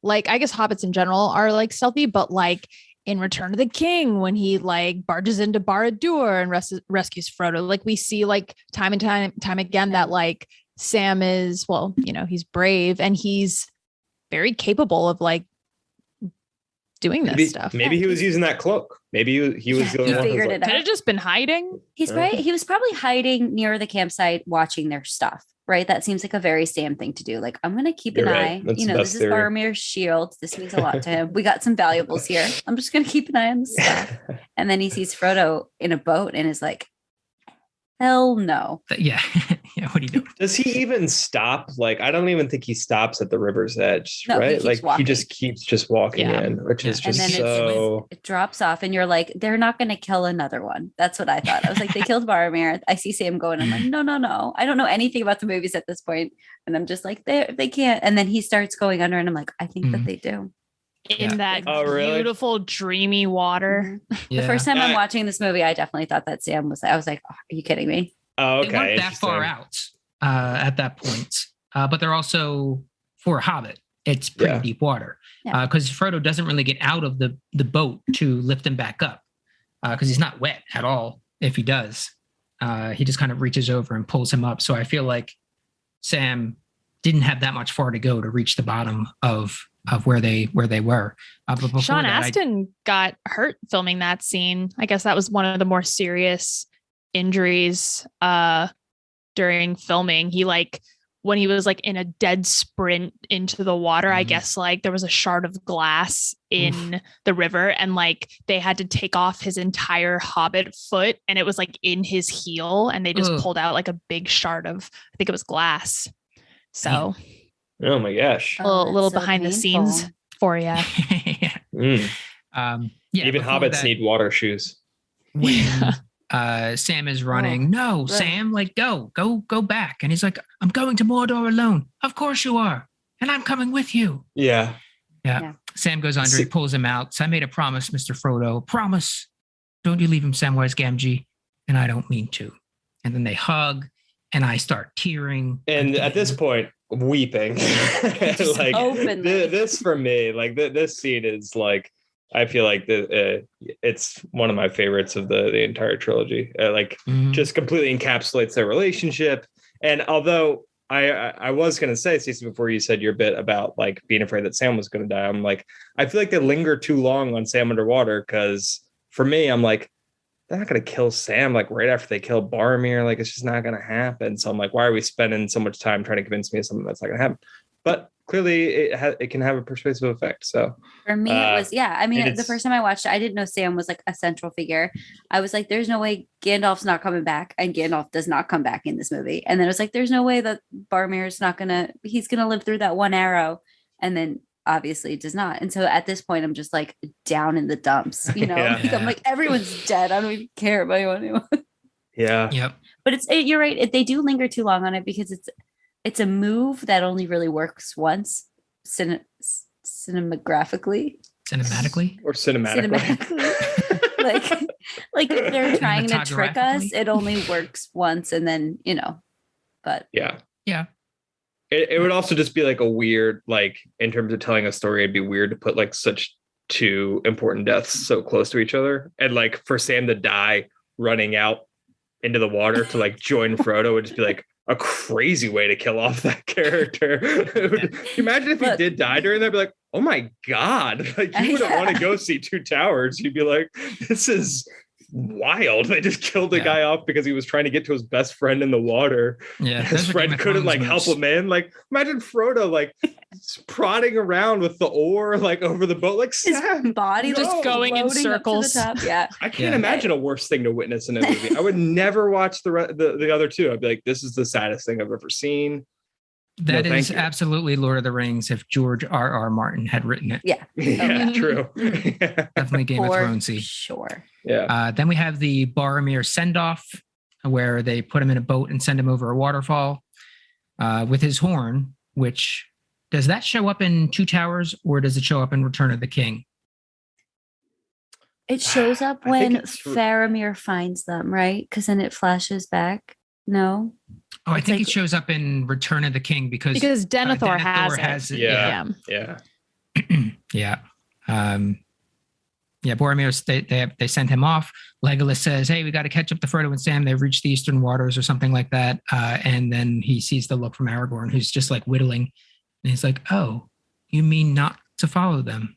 I guess hobbits in general are stealthy, but in Return of the King, when he barges into Barad-dûr and rescues Frodo, we see time and time again that Sam is, he's brave and he's very capable of doing this stuff. Maybe he was using that cloak. Maybe he was the only one. Figured it out. Could have just been hiding. He's right. He was probably hiding near the campsite watching their stuff. Right. That seems like a very Sam thing to do. I'm going to keep an eye. This is Boromir's shield. This means a lot to him. We got some valuables here. I'm just going to keep an eye on the stuff. And then he sees Frodo in a boat and is like, hell no. Yeah. Yeah. What are you doing? Does he even stop? I don't even think he stops at the river's edge, no, right? He just keeps walking in, which is just it drops off and you're they're not going to kill another one. That's what I thought. I was they killed Boromir. I see Sam going. I'm no. I don't know anything about the movies at this point. And I'm just they can't. And then he starts going under and I'm I think that they do. In that beautiful, dreamy water. Yeah. The first time I'm watching this movie, I definitely thought that Sam was, I was are you kidding me? Oh, okay. They weren't that far out at that point. But they're also, for a Hobbit, it's pretty deep water. Because Frodo doesn't really get out of the boat to lift him back up. Because he's not wet at all, if he does. He just kind of reaches over and pulls him up. So I feel like Sam didn't have that much far to go to reach the bottom of where they were. But Sean Astin got hurt filming that scene. I guess that was one of the more serious injuries during filming. He when he was like in a dead sprint into the water, I guess like there was a shard of glass in the river and like they had to take off his entire hobbit foot and it was like in his heel and they just pulled out like a big shard of, I think it was glass. So oh my gosh. A little so behind painful. The scenes for you. Even hobbits need water shoes. When Sam is running, Sam, like go back. And he's like, I'm going to Mordor alone. Of course you are. And I'm coming with you. Yeah. Sam goes under, he pulls him out. So I made a promise, Mr. Frodo. Promise. Don't you leave him Samwise Gamgee. And I don't mean to. And then they hug and I start tearing. And at this point, weeping. Like this for me, like this scene is like, I feel like it's one of my favorites of the entire trilogy. Just completely encapsulates their relationship. And although I was going to say, Stacey, before you said your bit about like being afraid that Sam was going to die, I'm like, I feel like they linger too long on Sam underwater because for me, I'm like, they're not going to kill Sam like right after they kill Boromir. Like it's just not going to happen. So I'm like, why are we spending so much time trying to convince me of something that's not going to happen? But clearly it can have a persuasive effect. So for me, it was, I mean, the first time I watched it, I didn't know Sam was like a central figure. I was like, there's no way Gandalf's not coming back. And Gandalf does not come back in this movie. And then it was like, there's no way that Boromir's he's going to live through that one arrow. And then obviously it does not. And so at this point, I'm just like down in the dumps, you know, I'm like, everyone's dead. I don't even care about anyone. Yeah. Yep. But you're right. They do linger too long on it because it's a move that only really works once cinematically or cinematically. like if they're trying to trick us, it only works once and then, but yeah. It would also just be like a weird, like in terms of telling a story, it'd be weird to put like such two important deaths so close to each other. And like for Sam to die running out into the water to like join Frodo would just be like a crazy way to kill off that character. Imagine if he did die during that, be like, oh my God, like you wouldn't want to go see Two Towers. You'd be like, this is wild. They just killed a guy off because he was trying to get to his best friend in the water. Yeah. His friend couldn't like help him in. Like imagine Frodo like prodding around with the oar like over the boat, like his body just going in circles. Yeah. I can't imagine a worse thing to witness in a movie. I would never watch the other two. I'd be like, this is the saddest thing I've ever seen. That is absolutely Lord of the Rings if George R.R. Martin had written it. Yeah. True. Definitely Game of Thronesy. Sure. Yeah. Then we have the Boromir send-off where they put him in a boat and send him over a waterfall with his horn, which does that show up in Two Towers or does it show up in Return of the King? It shows up when Faramir finds them, right? Because then it flashes back. No. Oh, I think it shows up in Return of the King because Denethor has it. Yeah. Yeah. Boromir, they send him off. Legolas says, hey, we got to catch up to Frodo and Sam. They've reached the Eastern Waters or something like that. And then he sees the look from Aragorn, who's just like whittling. And he's like, oh, you mean not to follow them?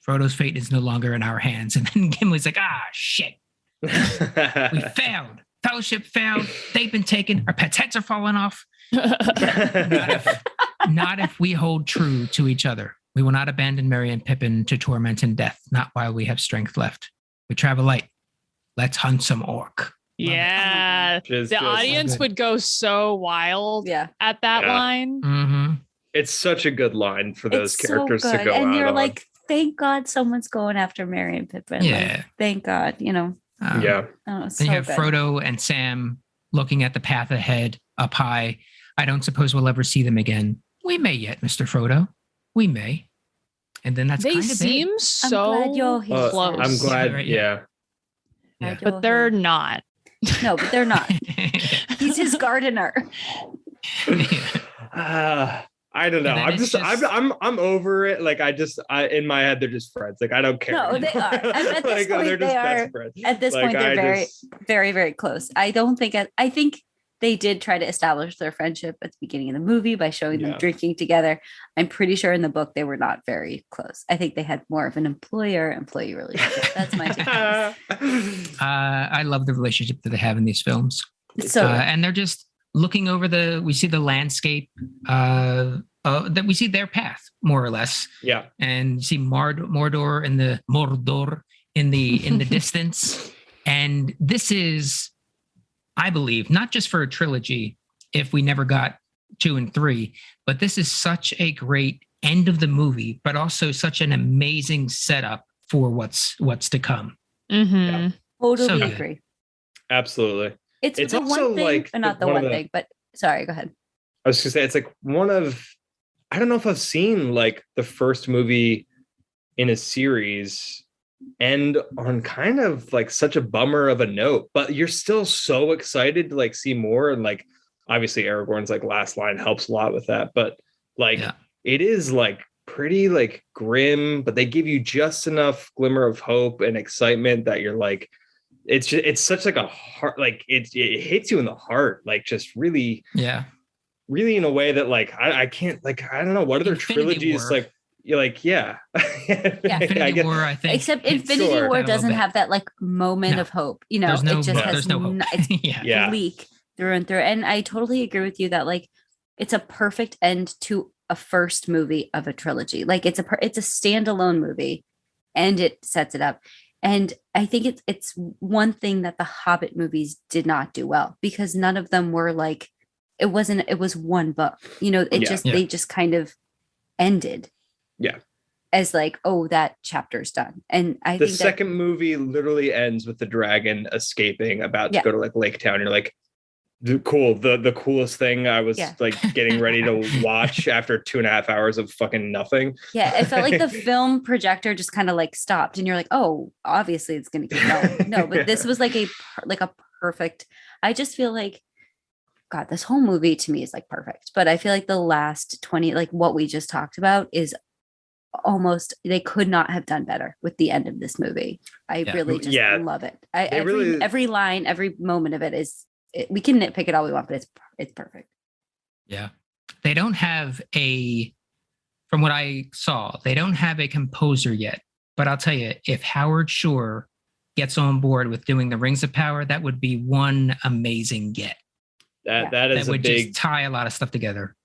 Frodo's fate is no longer in our hands. And then Gimli's like, shit. We failed. Fellowship failed. They've been taken. Our pets' heads are falling off. Not if we hold true to each other. We will not abandon Merry and Pippin to torment and death, not while we have strength left. We travel light. Let's hunt some orc. Yeah. The audience would go so wild at that line. Mm-hmm. It's such a good line for those characters to go and out you're on. like, thank God someone's going after Merry and Pippin. Yeah. Like, thank God, Yeah. Oh, then you have Frodo and Sam looking at the path ahead up high. I don't suppose we'll ever see them again. We may yet, Mr. Frodo. We may. And then that's they kind of seem it. so close. I'm glad. Yeah. But they're not. No, but they're not. He's his gardener. I don't know. I'm over it. Like in my head, they're just friends. Like I don't care. No, they are. At this point, they are. At this point, they're very, very, very close. I think they did try to establish their friendship at the beginning of the movie by showing them drinking together. I'm pretty sure in the book they were not very close. I think they had more of an employer-employee relationship. That's my take. I love the relationship that they have in these films. So and they're just looking over we see the landscape, that we see their path more or less. Yeah. And you see Mordor in the distance. And this is, I believe, not just for a trilogy, if we never got 2 and 3, but this is such a great end of the movie, but also such an amazing setup for what's to come. Mm-hmm. Yeah. Totally So agree. Absolutely. It's the also one thing, like not the one thing, but sorry, go ahead. I was gonna say, it's like I don't know if I've seen like the first movie in a series end on kind of like such a bummer of a note, but you're still so excited to like see more. And like, obviously Aragorn's like last line helps a lot with that, but like, It is like pretty like grim, but they give you just enough glimmer of hope and excitement that you're like, it's such like a heart, like it hits you in the heart, like just really, really in a way that like I can't, like I don't know what other Infinity trilogies War. like you're like Infinity War, I think. Except Infinity War doesn't have that like moment of hope, you know. It just has no hope. It's bleak through and through. And I totally agree with you that like it's a perfect end to a first movie of a trilogy. Like it's a standalone movie, and it sets it up. And I think it's one thing that the Hobbit movies did not do well, because none of them were like, it was one book, you know. They just kind of ended as like, oh, that chapter's done. And I think the second movie literally ends with the dragon escaping, about to go to like Lake Town. You're like, cool, the coolest thing I was like getting ready to watch after 2.5 hours of fucking nothing. Yeah, it felt like the film projector just kind of like stopped, and you're like, oh, obviously it's gonna keep going. No, but this was like a perfect. I just feel like, God, this whole movie to me is like perfect. But I feel like the last 20, like what we just talked about, is almost, they could not have done better with the end of this movie. I really just love it. Every line, every moment of it is. We can nitpick it all we want, but it's perfect. Yeah. They don't have from what I saw, they don't have a composer yet. But I'll tell you, if Howard Shore gets on board with doing the Rings of Power, that would be one amazing get. That would just tie a lot of stuff together.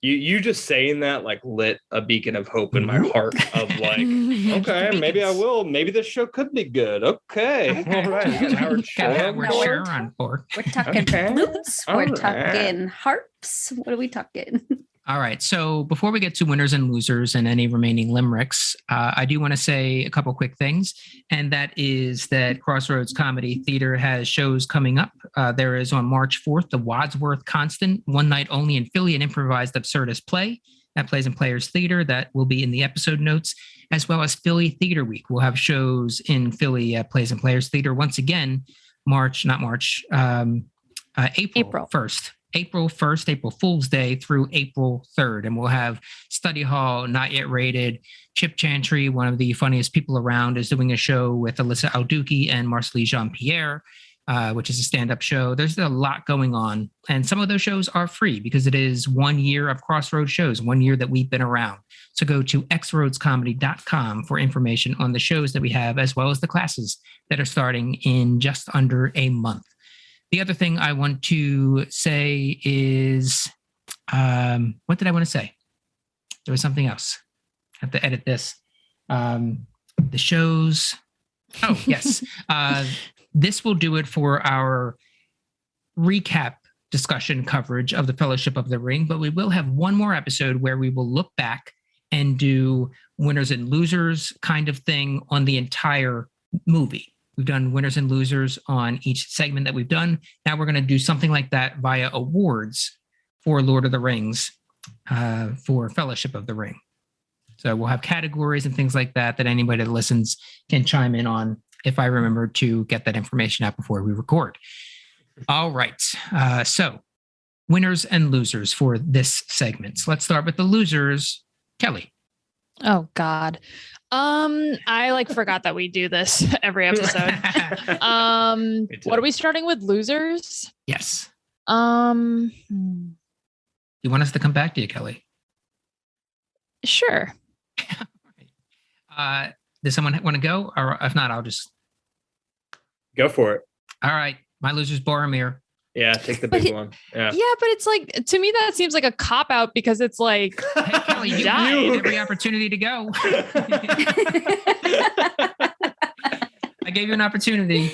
You just saying that like lit a beacon of hope in my heart of like, okay, maybe I will. Maybe this show could be good. Okay. All right. Howard Shore on board. We're talking flutes. We're talking harps. What are we talking? All right. So before we get to winners and losers and any remaining limericks, I do want to say a couple quick things. And that is that Crossroads Comedy Theater has shows coming up. There is on March 4th, the Wadsworth Constant, one night only in Philly, an improvised absurdist play that plays in Players Theater. That will be in the episode notes, as well as Philly Theater Week. We'll have shows in Philly at Plays and Players Theater once again, April 1st. April 1st, April Fool's Day through April 3rd. And we'll have Study Hall, Not Yet Rated. Chip Chantry, one of the funniest people around, is doing a show with Alyssa Alduki and Marcelie Jean-Pierre, which is a stand-up show. There's a lot going on. And some of those shows are free because it is 1 year of Crossroads shows, 1 year that we've been around. So go to xroadscomedy.com for information on the shows that we have, as well as the classes that are starting in just under a month. The other thing I want to say is, what did I want to say? There was something else. I have to edit this. The shows. Oh, yes. This will do it for our recap discussion coverage of the Fellowship of the Ring, but we will have one more episode where we will look back and do winners and losers kind of thing on the entire movie. We've done winners and losers on each segment that we've done. Now we're going to do something like that via awards for Lord of the Rings, for Fellowship of the Ring. So we'll have categories and things like that anybody that listens can chime in on if I remember to get that information out before we record. All right. So winners and losers for this segment. So let's start with the losers. Kelly. Oh, God. I like forgot that we do this every episode. What are we starting with? Losers? Yes. You want us to come back to you, Kelly? Sure. Does someone want to go? Or if not, I'll just go for it. All right. My loser's Boromir. Yeah, take the big one. Yeah. Yeah, but it's like, to me, that seems like a cop out because it's like, hey, Kelly, you died every opportunity to go. I gave you an opportunity.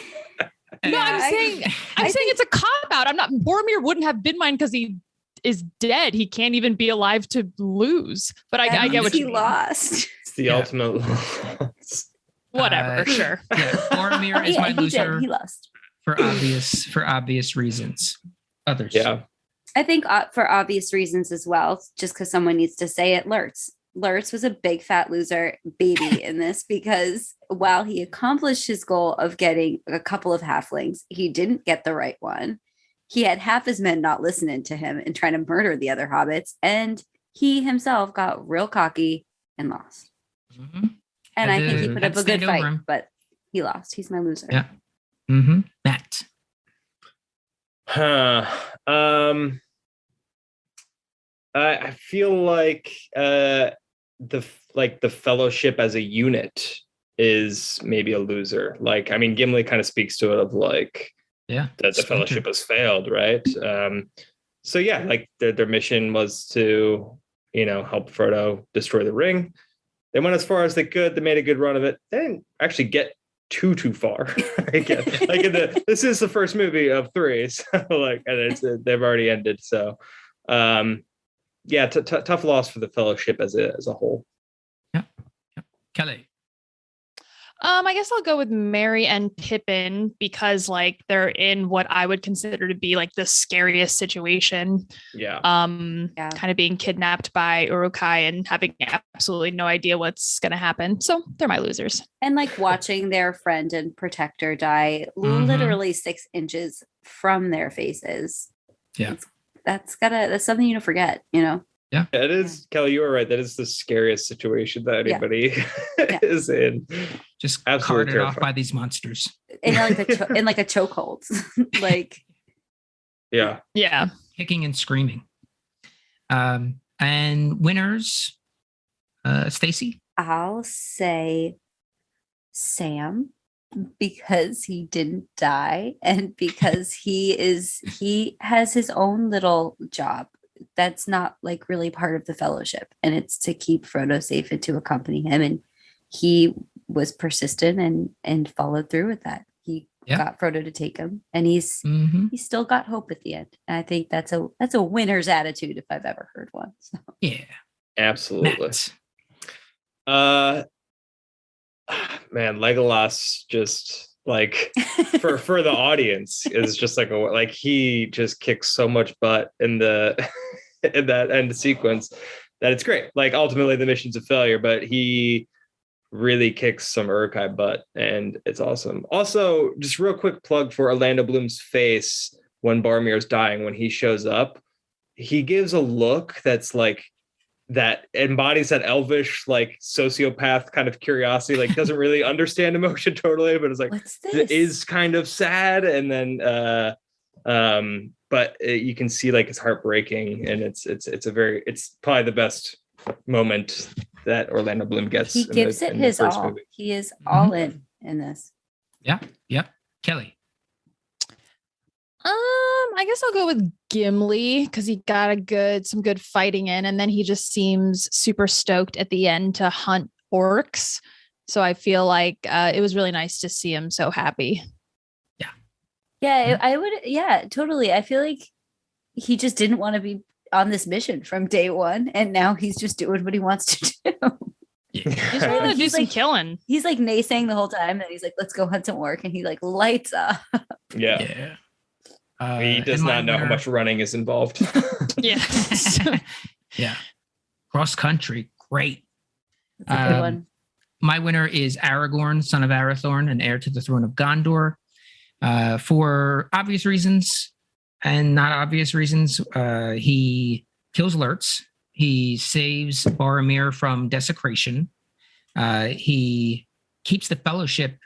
No, I'm saying it's a cop out. I'm not. Boromir wouldn't have been mine because he is dead. He can't even be alive to lose. But I get what you mean. Lost. It's the ultimate loss. Whatever, sure. Yeah, Boromir is my loser. He lost for obvious reasons. Others, yeah. I think for obvious reasons as well. Just because someone needs to say it. Lurtz was a big fat loser baby in this because while he accomplished his goal of getting a couple of halflings, he didn't get the right one. He had half his men not listening to him and trying to murder the other hobbits. And he himself got real cocky and lost. Mm-hmm. And I think he put up a good fight, but he lost. He's my loser. Yeah. Mm-hmm. Matt. I feel like the fellowship as a unit is maybe a loser. Like, I mean, Gimli kind of speaks to it of like, that the fellowship has failed, right? So yeah, like their mission was to, help Frodo destroy the ring. They went as far as they could. They made a good run of it. They didn't actually get too far. This is the first movie of 3, so and they've already ended. So yeah, tough loss for the fellowship as a whole. Yeah. Kelly. I guess I'll go with Merry and Pippin because they're in what I would consider to be the scariest situation. Yeah. Kind of being kidnapped by Uruk-hai and having absolutely no idea what's going to happen. So they're my losers. And watching their friend and protector die literally 6 inches from their faces. Yeah. That's something you don't forget, Yeah, it is. Kelly, you were right. That is the scariest situation that anybody is in. Just carted off by these monsters. In a chokehold. Yeah. Kicking and screaming. And winners, Stacy? I'll say Sam because he didn't die and because he has his own little job that's not really part of the fellowship, and it's to keep Frodo safe and to accompany him, and he was persistent and followed through with that. He got Frodo to take him, and he's still got hope at the end. And I think that's a winner's attitude if I've ever heard one. So. Yeah, absolutely. Matt. Man, Legolas just for the audience is just he just kicks so much butt in the in that end sequence that it's great. Ultimately the mission's a failure, but he really kicks some Uruk-hai butt and it's awesome. Also, just real quick plug for Orlando Bloom's face when Boromir's dying. When he shows up, he gives a look that's that embodies that elvish sociopath kind of curiosity, doesn't really understand emotion totally, but it's it is kind of sad, and then but you can see it's heartbreaking, and it's probably the best moment that Orlando Bloom gets. He gives it his all. Movie. He is all in this. Yeah. Yep. Kelly. I guess I'll go with Gimli because he got some good fighting in, and then he just seems super stoked at the end to hunt orcs. So I feel it was really nice to see him so happy. Yeah. Yeah, I would. Yeah, totally. I feel like he just didn't want to be on this mission from day one, and now he's just doing what he wants to do. He's trying to do some killing. He's naysaying the whole time, and he's let's go hunt some orc, and he lights up. Yeah. He does not know how much running is involved. Yes. Yeah. Cross country. Great. That's a good one. My winner is Aragorn, son of Arathorn, and heir to the throne of Gondor. For obvious reasons and not obvious reasons, he kills Lurtz. He saves Boromir from desecration. He keeps the fellowship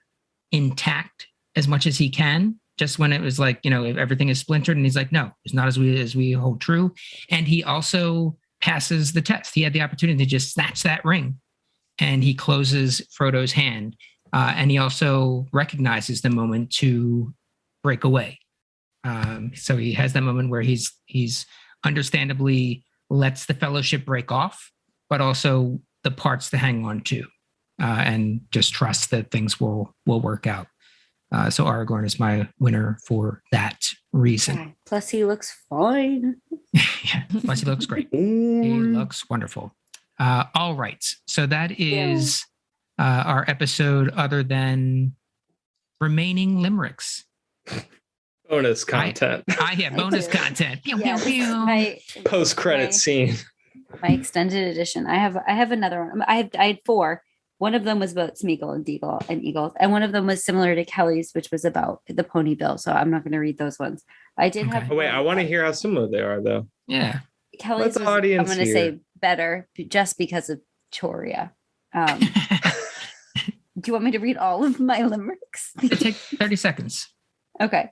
intact as much as he can. Just when it was if everything is splintered, and he's no, it's not as we hold true. And he also passes the test. He had the opportunity to just snatch that ring, and he closes Frodo's hand. And he also recognizes the moment to break away. So he has that moment where he's understandably lets the fellowship break off, but also the parts to hang on to, and just trusts that things will work out. So Aragorn is my winner for that reason. Okay. Plus, he looks fine. Yeah, plus he looks great. He looks wonderful. All right. So that is our episode, other than remaining limericks. Bonus content. Bonus content. Pew, Yes, pew, pew. my Post-credit scene. My extended edition. I have another one. I had 4. One of them was about Smeagol and Deagle and Eagles, and one of them was similar to Kelly's, which was about the pony bill. So I'm not going to read those ones. I did have. Oh, wait, I want to hear how similar they are, though. Yeah. Kelly's was, I'm going to say better just because of Choria. Do you want me to read all of my limericks? Take 30 seconds. Okay.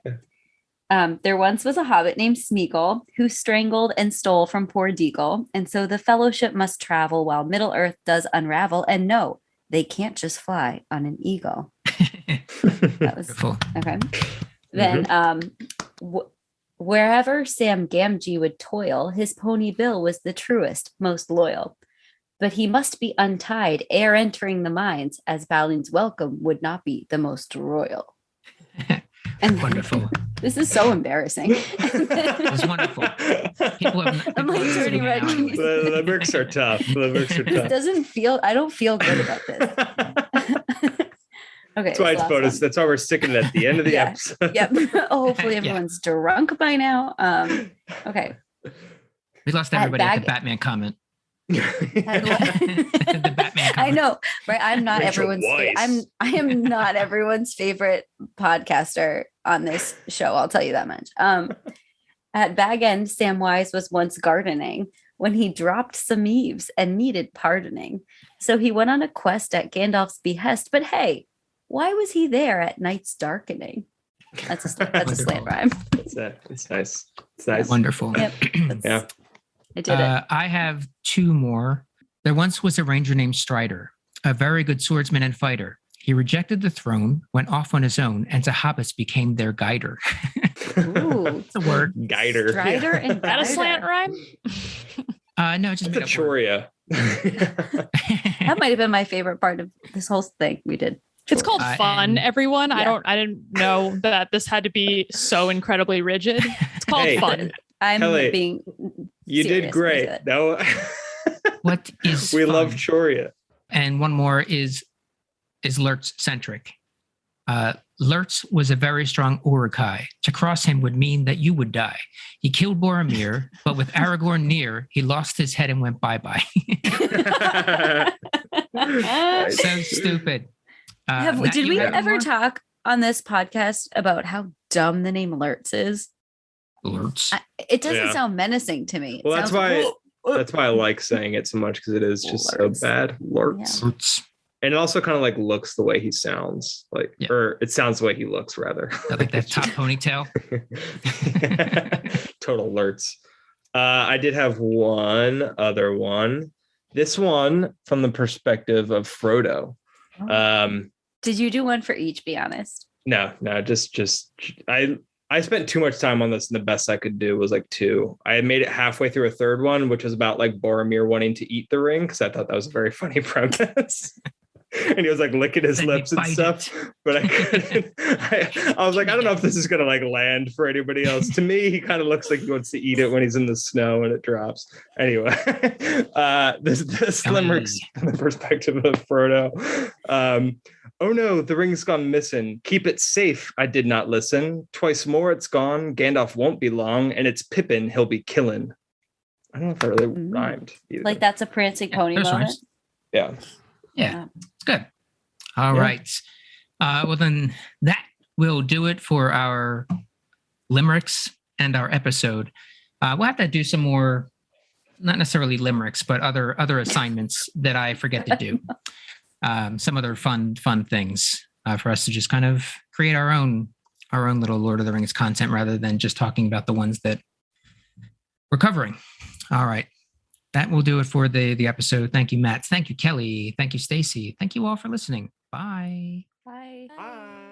There once was a hobbit named Smeagol who strangled and stole from poor Deagle, and so the fellowship must travel while Middle Earth does unravel. And no, they can't just fly on an eagle. That was Beautiful. Okay. Then, wherever Sam Gamgee would toil, his pony Bill was the truest, most loyal. But he must be untied ere entering the mines, as Balin's welcome would not be the most royal. And wonderful. This is so embarrassing. It's wonderful. I'm like turning red. The limericks are tough. This doesn't feel. I don't feel good about this. Okay. That's why it's bonus. One. That's why we're sticking it at the end of the episode. Yep. Hopefully everyone's drunk by now. Okay. We lost everybody at the Batman comment. The Batman comment. I know, right? I'm not Rachel everyone's. I Weisz. am not everyone's favorite podcaster on this show. I'll tell you that much. At Bag End, Samwise was once gardening when he dropped some eaves and needed pardoning. So he went on a quest at Gandalf's behest. But hey, why was he there at night's darkening? That's a slant rhyme. It's nice. It's nice. Wonderful. Yep. Yeah. I did it. I have 2 more. There once was a ranger named Strider, a very good swordsman and fighter. He rejected the throne, went off on his own, and to hobbits became their guider. Ooh, it's a word. Guider. Strider and that a slant rhyme? No, just the Choria. That might have been my favorite part of this whole thing we did. It's called fun, everyone. Yeah. I didn't know that this had to be so incredibly rigid. It's called fun. I'm Kelly, being. You did great. No. What is we fun? love Choria. And one more is Lurtz centric. Lurtz was a very strong Uruk-hai. To cross him would mean that you would die. He killed Boromir, but with Aragorn near, he lost his head and went bye-bye. So stupid. Did we ever talk on this podcast about how dumb the name Lurtz is? Lurtz. It doesn't sound menacing to me. Well, that's why I like saying it so much, because it is just so bad. Lurtz. Yeah. Lurtz. And it also kind of like looks the way he sounds, or it sounds the way he looks, rather. Like that top ponytail. Total Lurtz. I did have one other one. This one from the perspective of Frodo. Did you do one for each? Be honest. No, just I spent too much time on this, and the best I could do was like 2. I had made it halfway through a third one, which was about like Boromir wanting to eat the ring, because I thought that was a very funny premise. And he was like licking his lips and stuff, but I couldn't. I was like, I don't know if this is gonna like land for anybody else. To me, he kind of looks like he wants to eat it when he's in the snow and it drops. Anyway, this limerick's from the perspective of Frodo. Oh no, the ring's gone missing. Keep it safe. I did not listen. Twice more it's gone. Gandalf won't be long, and it's Pippin he'll be killing. I don't know if that really rhymed either. Like that's a prancing pony moment. Rhymes. Yeah. Yeah, it's good. All right. Well, then that will do it for our limericks and our episode. We'll have to do some more, not necessarily limericks, but other assignments that I forget to do. Some other fun things for us to just kind of create our own little Lord of the Rings content, rather than just talking about the ones that we're covering. All right. That will do it for the episode. Thank you, Matt. Thank you, Kelly. Thank you, Stacy. Thank you all for listening. Bye. Bye. Bye.